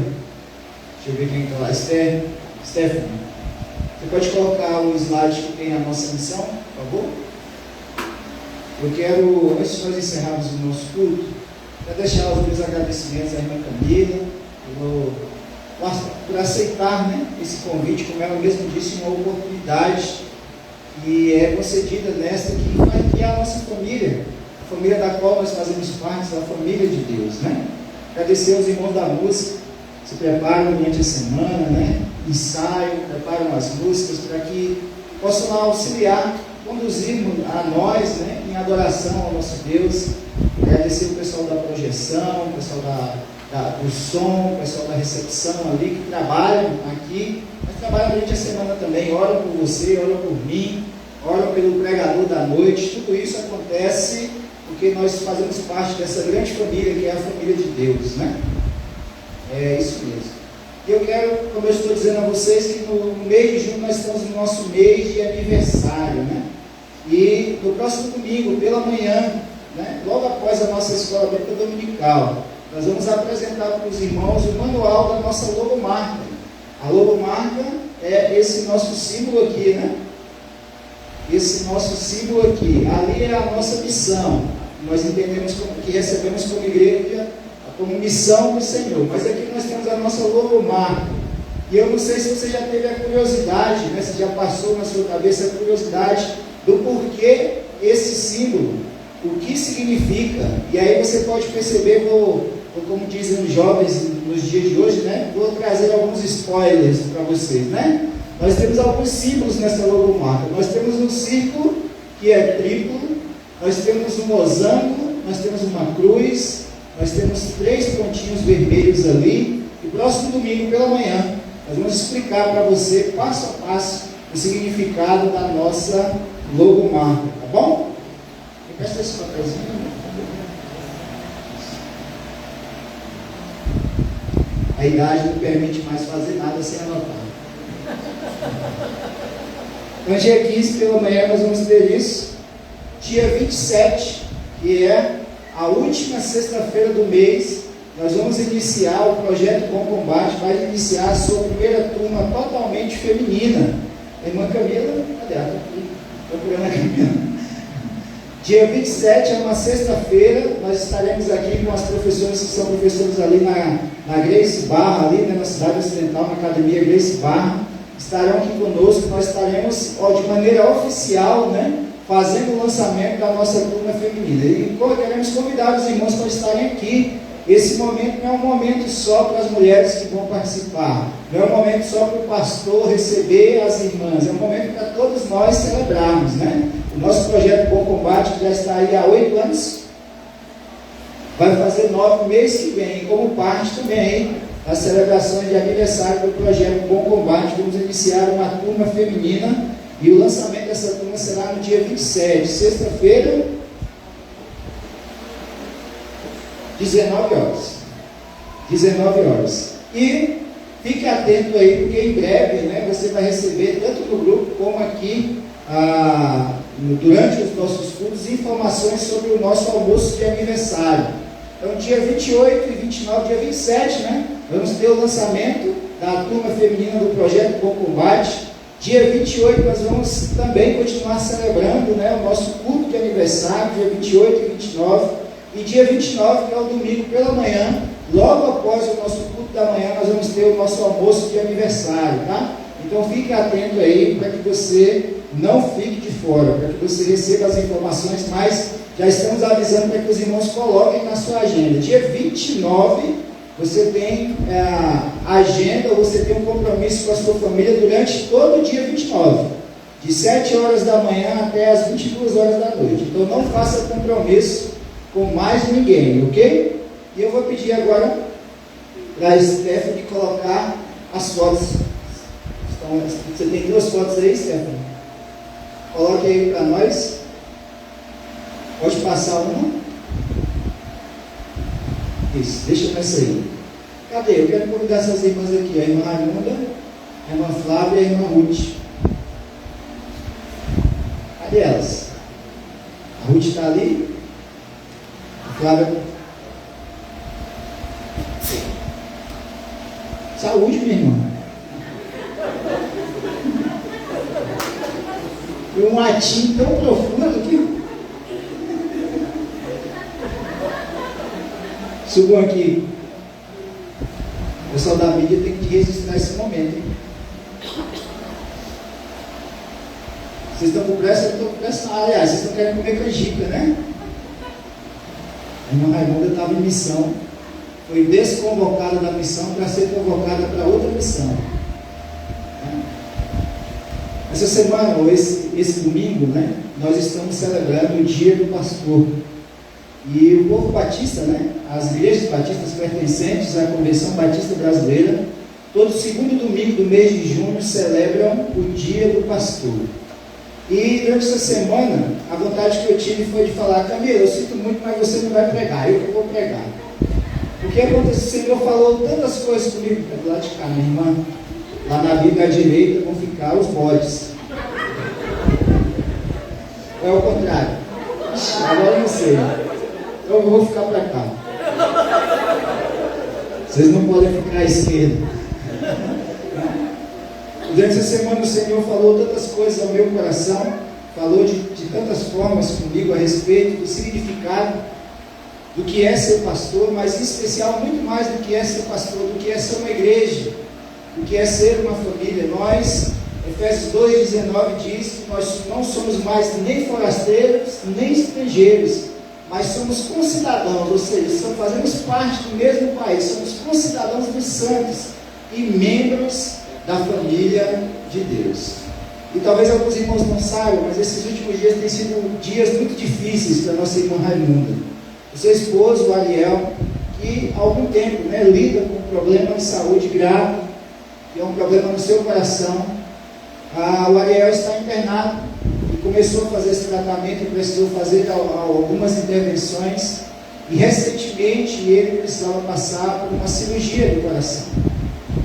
Speaker 6: Deixa eu ver quem está lá. Stephanie. Você pode colocar o slide que tem a nossa missão, por favor? Eu quero, antes de nós encerrarmos o nosso culto, deixar os meus agradecimentos à irmã Camila por aceitar, né, esse convite, como ela mesma disse, uma oportunidade que é concedida nesta que vai criar a nossa família, a família da qual nós fazemos parte, da família de Deus, né? Agradecer aos irmãos da música, se preparam durante a semana, né? Ensaiam, preparam as músicas para que possam auxiliar, conduzir a nós, né, em adoração ao nosso Deus. Agradecer o pessoal da projeção, o pessoal do som, o pessoal da recepção ali que trabalham aqui, mas trabalham durante a semana também, oram por você, oram por mim, oram pelo pregador da noite. Tudo isso acontece porque nós fazemos parte dessa grande família que é a família de Deus, né? É isso mesmo. E eu quero, como eu estou dizendo a vocês, que no mês de junho nós estamos no nosso mês de aniversário, né? E no próximo domingo, pela manhã, né, logo após a nossa escola bíblica dominical, nós vamos apresentar para os irmãos o manual da nossa logomarca. A logomarca é esse nosso símbolo aqui, né? Esse nosso símbolo aqui. Ali é a nossa missão. Nós entendemos que recebemos como igreja, como missão do Senhor. Mas aqui nós temos a nossa logomarca. E eu não sei se você já teve a curiosidade, né? Se já passou na sua cabeça a curiosidade do porquê esse símbolo, o que significa. E aí você pode perceber, como dizem os jovens nos dias de hoje, né? Vou trazer alguns spoilers para vocês, né? Nós temos alguns símbolos nessa logomarca. Nós temos um círculo que é triplo, nós temos um losango, nós temos uma cruz, nós temos 3 pontinhos vermelhos ali. E próximo domingo pela manhã nós vamos explicar para você passo a passo o significado da nossa logomarca, tá bom? Me presta esse papelzinho. A idade não permite mais fazer nada sem anotar. Então, dia 15 pela manhã nós vamos ter isso. Dia 27, que é a última sexta-feira do mês, nós vamos iniciar o projeto Bom Combate, vai iniciar a sua primeira turma totalmente feminina. A irmã Camila, cadê ela? Aqui, procurando a Camila. Dia 27 é uma sexta-feira, nós estaremos aqui com as professoras que são professores ali na Grace Barra, ali na cidade ocidental, na academia Grace Barra, estarão aqui conosco. Nós estaremos de maneira oficial, né, fazendo o lançamento da nossa turma feminina. E queremos convidar os irmãos para estarem aqui. Esse momento não é um momento só para as mulheres que vão participar, não é um momento só para o pastor receber as irmãs, é um momento para todos nós celebrarmos, né? O nosso projeto Bom Combate, que já está aí há 8 anos, vai fazer 9 mês que vem, como parte também das celebrações de aniversário do projeto Bom Combate. Vamos iniciar uma turma feminina e o lançamento dessa turma será no dia 27, sexta-feira, 19 horas. 19 horas. E fique atento aí, porque em breve, né, você vai receber, tanto no grupo como aqui, durante os nossos cultos, informações sobre o nosso almoço de aniversário. Então, dia 28 e 29, dia 27, né, vamos ter o lançamento da turma feminina do projeto Bom Combate. Dia 28 nós vamos também continuar celebrando, né, o nosso culto de aniversário, dia 28 e 29. E dia 29, que é o domingo pela manhã, logo após o nosso culto da manhã, nós vamos ter o nosso almoço de aniversário, tá? Então fique atento aí para que você não fique de fora, para que você receba as informações, mas já estamos avisando para que os irmãos coloquem na sua agenda. Dia 29, você tem a agenda, você tem um compromisso com a sua família durante todo o dia 29, de 7 horas da manhã até as 22 horas da noite. Então não faça compromisso com mais ninguém, ok? E eu vou pedir agora para a Stephanie colocar as fotos. Então, você tem 2 fotos aí, Stephanie? Coloque aí para nós. Pode passar uma. Isso, deixa nessa aí. Cadê? Eu quero convidar essas irmãs aqui, a irmã Raimunda, a irmã Flávia e a irmã Ruth. Cadê elas? A Ruth está ali? Flávia. Saúde, minha irmã. E um latim tão profundo que. Subam aqui. O pessoal da mídia tem que registrar esse momento, hein? Vocês estão com pressa? Eu estou com pressa. Aliás, vocês estão querendo comer canjica, né? A irmã Raimunda estava em missão, foi desconvocada da missão para ser convocada para outra missão. Essa semana, ou esse domingo, né, nós estamos celebrando o Dia do Pastor. E o povo batista, né, as igrejas batistas pertencentes à Convenção Batista Brasileira, todo segundo domingo do mês de junho celebram o Dia do Pastor. E durante essa semana, a vontade que eu tive foi de falar: Camila, eu sinto muito, mas você não vai pregar, eu que vou pregar. Porque o Senhor falou tantas coisas comigo, do lado de cá, minha irmã, lá na Bíblia à direita vão ficar os bodes. Ou é o contrário? Agora eu não sei. Então eu vou ficar para cá. Vocês não podem ficar à esquerda. Durante essa semana o Senhor falou tantas coisas ao meu coração, falou de tantas formas comigo a respeito do significado do que é ser pastor, mas em especial muito mais do que é ser pastor, do que é ser uma igreja, do que é ser uma família. Nós, Efésios 2,19 diz que nós não somos mais nem forasteiros, nem estrangeiros, mas somos concidadãos, ou seja, fazemos parte do mesmo país, somos concidadãos dos santos e membros da família de Deus. E talvez alguns irmãos não saibam, mas esses últimos dias têm sido dias muito difíceis para a nossa irmã Raimunda. O seu esposo, o Ariel, que há algum tempo, né, lida com um problema de saúde grave, que é um problema no seu coração. O Ariel está internado e começou a fazer esse tratamento, precisou fazer algumas intervenções. E recentemente ele precisava passar por uma cirurgia do coração.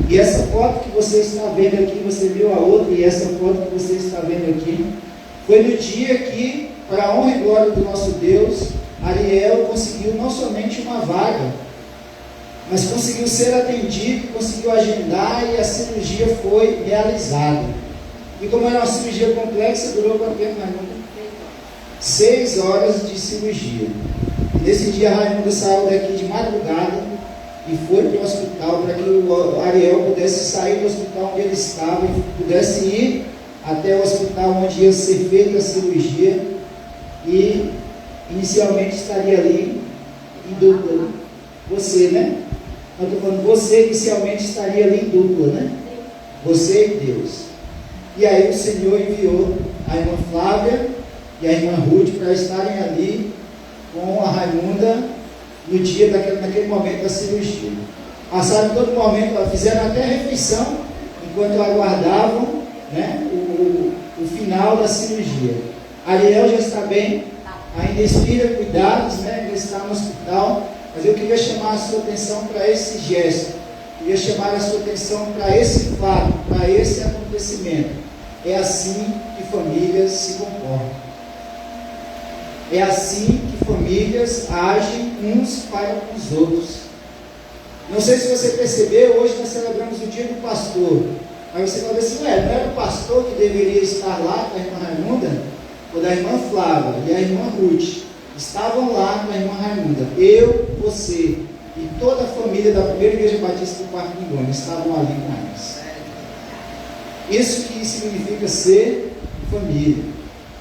Speaker 6: E essa foto que você está vendo aqui, você viu a outra, e essa foto que você está vendo aqui, foi no dia que, para a honra e glória do nosso Deus, Ariel conseguiu não somente uma vaga, mas conseguiu ser atendido, conseguiu agendar e a cirurgia foi realizada. E como era uma cirurgia complexa, durou quanto tempo, Raimundo? 6 horas de cirurgia. Nesse dia, Raimundo saiu daqui de madrugada e foi para o hospital para que o Ariel pudesse sair do hospital onde ele estava e pudesse ir até o hospital onde ia ser feita a cirurgia, e inicialmente estaria ali em dupla. Você, né? Eu estou falando, você inicialmente estaria ali em dupla, né? Você e Deus. E aí o Senhor enviou a irmã Flávia e a irmã Ruth para estarem ali com a Raimunda no dia naquele momento da cirurgia. Passaram todo momento, fizeram até refeição enquanto aguardavam, né, o final da cirurgia. Ariel já está bem, ainda inspira cuidados, né, ainda está no hospital, mas eu queria chamar a sua atenção para esse gesto, queria chamar a sua atenção para esse fato, para esse acontecimento. É assim que famílias se comportam. É assim que famílias agem uns para os outros. Não sei se você percebeu, hoje nós celebramos o dia do pastor. Aí você fala assim, não era o pastor que deveria estar lá com a irmã Raimunda? Ou da irmã Flávia e a irmã Ruth estavam lá com a irmã Raimunda. Eu, você e toda a família da primeira igreja batista do Parque Lindônia estavam ali com eles. Isso que significa ser família.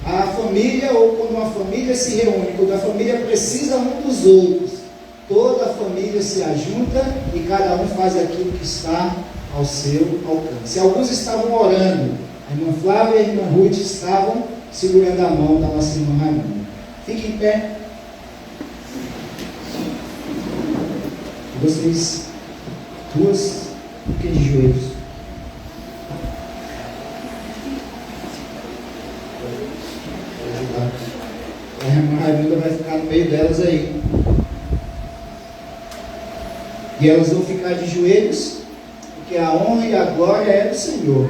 Speaker 6: A família, ou quando uma família se reúne, quando a família precisa um dos outros, toda a família se ajunta e cada um faz aquilo que está ao seu alcance. Alguns estavam orando, a irmã Flávia e a irmã Ruth estavam segurando a mão da nossa irmã Raimunda. Fique em pé. Vocês, duas, fiquem de joelhos. A irmã Raimunda vai ficar no meio delas aí. E elas vão ficar de joelhos, porque a honra e a glória é do Senhor.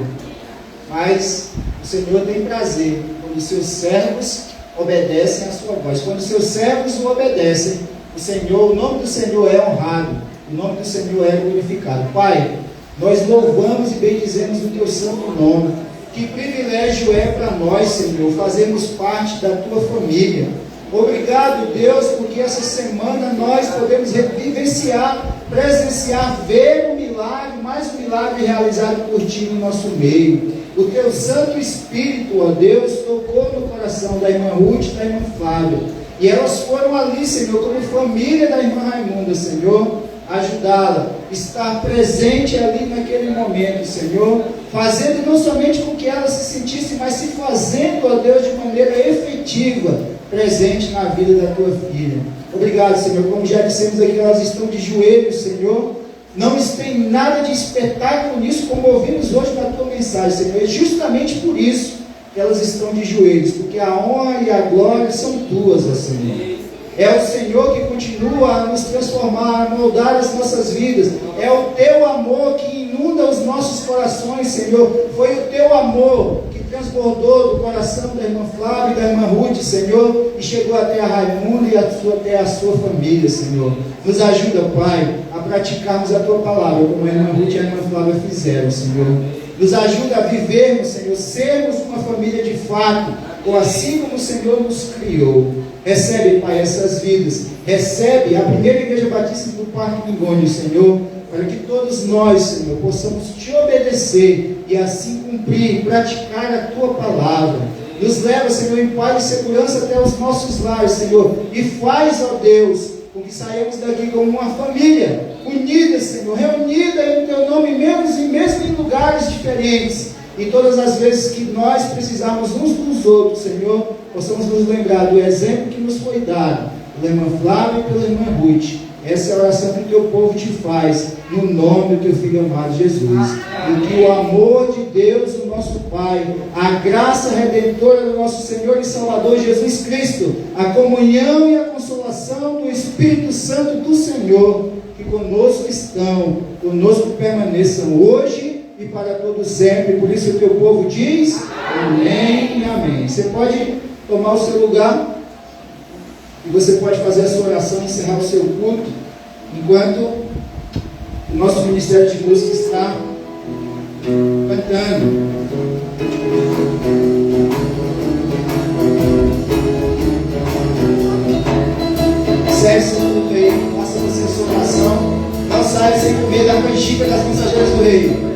Speaker 6: Mas o Senhor tem prazer quando os seus servos obedecem à sua voz. Quando os seus servos o obedecem, o Senhor, o nome do Senhor é honrado, o nome do Senhor é glorificado. Pai, nós louvamos e bendizemos o teu santo nome. Que privilégio é para nós, Senhor, fazermos parte da tua família. Obrigado, Deus, porque essa semana nós podemos vivenciar, presenciar, ver um milagre, mais um milagre realizado por ti no nosso meio. O teu Santo Espírito, ó Deus, tocou no coração da irmã Ruth e da irmã Flávia. E elas foram ali, Senhor, como família da irmã Raimunda, Senhor, ajudá-la, estar presente ali naquele momento, Senhor, fazendo não somente com que ela se sentisse, mas se fazendo, ó Deus, de maneira efetiva, presente na vida da tua filha. Obrigado, Senhor, como já dissemos aqui, elas estão de joelhos, Senhor, não tem nada de espetáculo nisso, como ouvimos hoje na tua mensagem, Senhor, e justamente por isso que elas estão de joelhos, porque a honra e a glória são tuas, ó Senhor. É o Senhor que continua a nos transformar, a moldar as nossas vidas. É o teu amor que inunda os nossos corações, Senhor. Foi o teu amor que transbordou do coração da irmã Flávia e da irmã Ruth, Senhor, e chegou até a Raimunda e até a sua família, Senhor. Nos ajuda, Pai, a praticarmos a tua palavra, como a irmã Ruth e a irmã Flávia fizeram, Senhor. Nos ajuda a vivermos, Senhor, sermos uma família de fato, ou assim como o Senhor nos criou. Recebe, Pai, essas vidas. Recebe a primeira igreja batista do Parque Lindônia, Senhor, para que todos nós, Senhor, possamos te obedecer e assim cumprir, praticar a tua palavra. Nos leva, Senhor, em paz e segurança até os nossos lares, Senhor, e faz, ó Deus, com que saímos daqui como uma família, unida, Senhor, reunida em teu nome, mesmo em lugares diferentes. E todas as vezes que nós precisarmos uns dos outros, Senhor, possamos nos lembrar do exemplo que nos foi dado pela irmã Flávia e pela irmã Ruth. Essa é a oração que o teu povo te faz, no nome do teu Filho amado Jesus. E que o amor de Deus, o nosso Pai, a graça redentora do nosso Senhor e Salvador Jesus Cristo, a comunhão e a consolação do Espírito Santo do Senhor, que conosco estão, conosco permaneçam hoje e para todo sempre. Por isso o teu povo diz amém e amém. Você pode tomar o seu lugar e você pode fazer a sua oração e encerrar o seu culto, enquanto o nosso Ministério de Música está cantando. Cesse o rei, faça você a sua oração. Não saia sem comer da canjica das mensageiras do rei.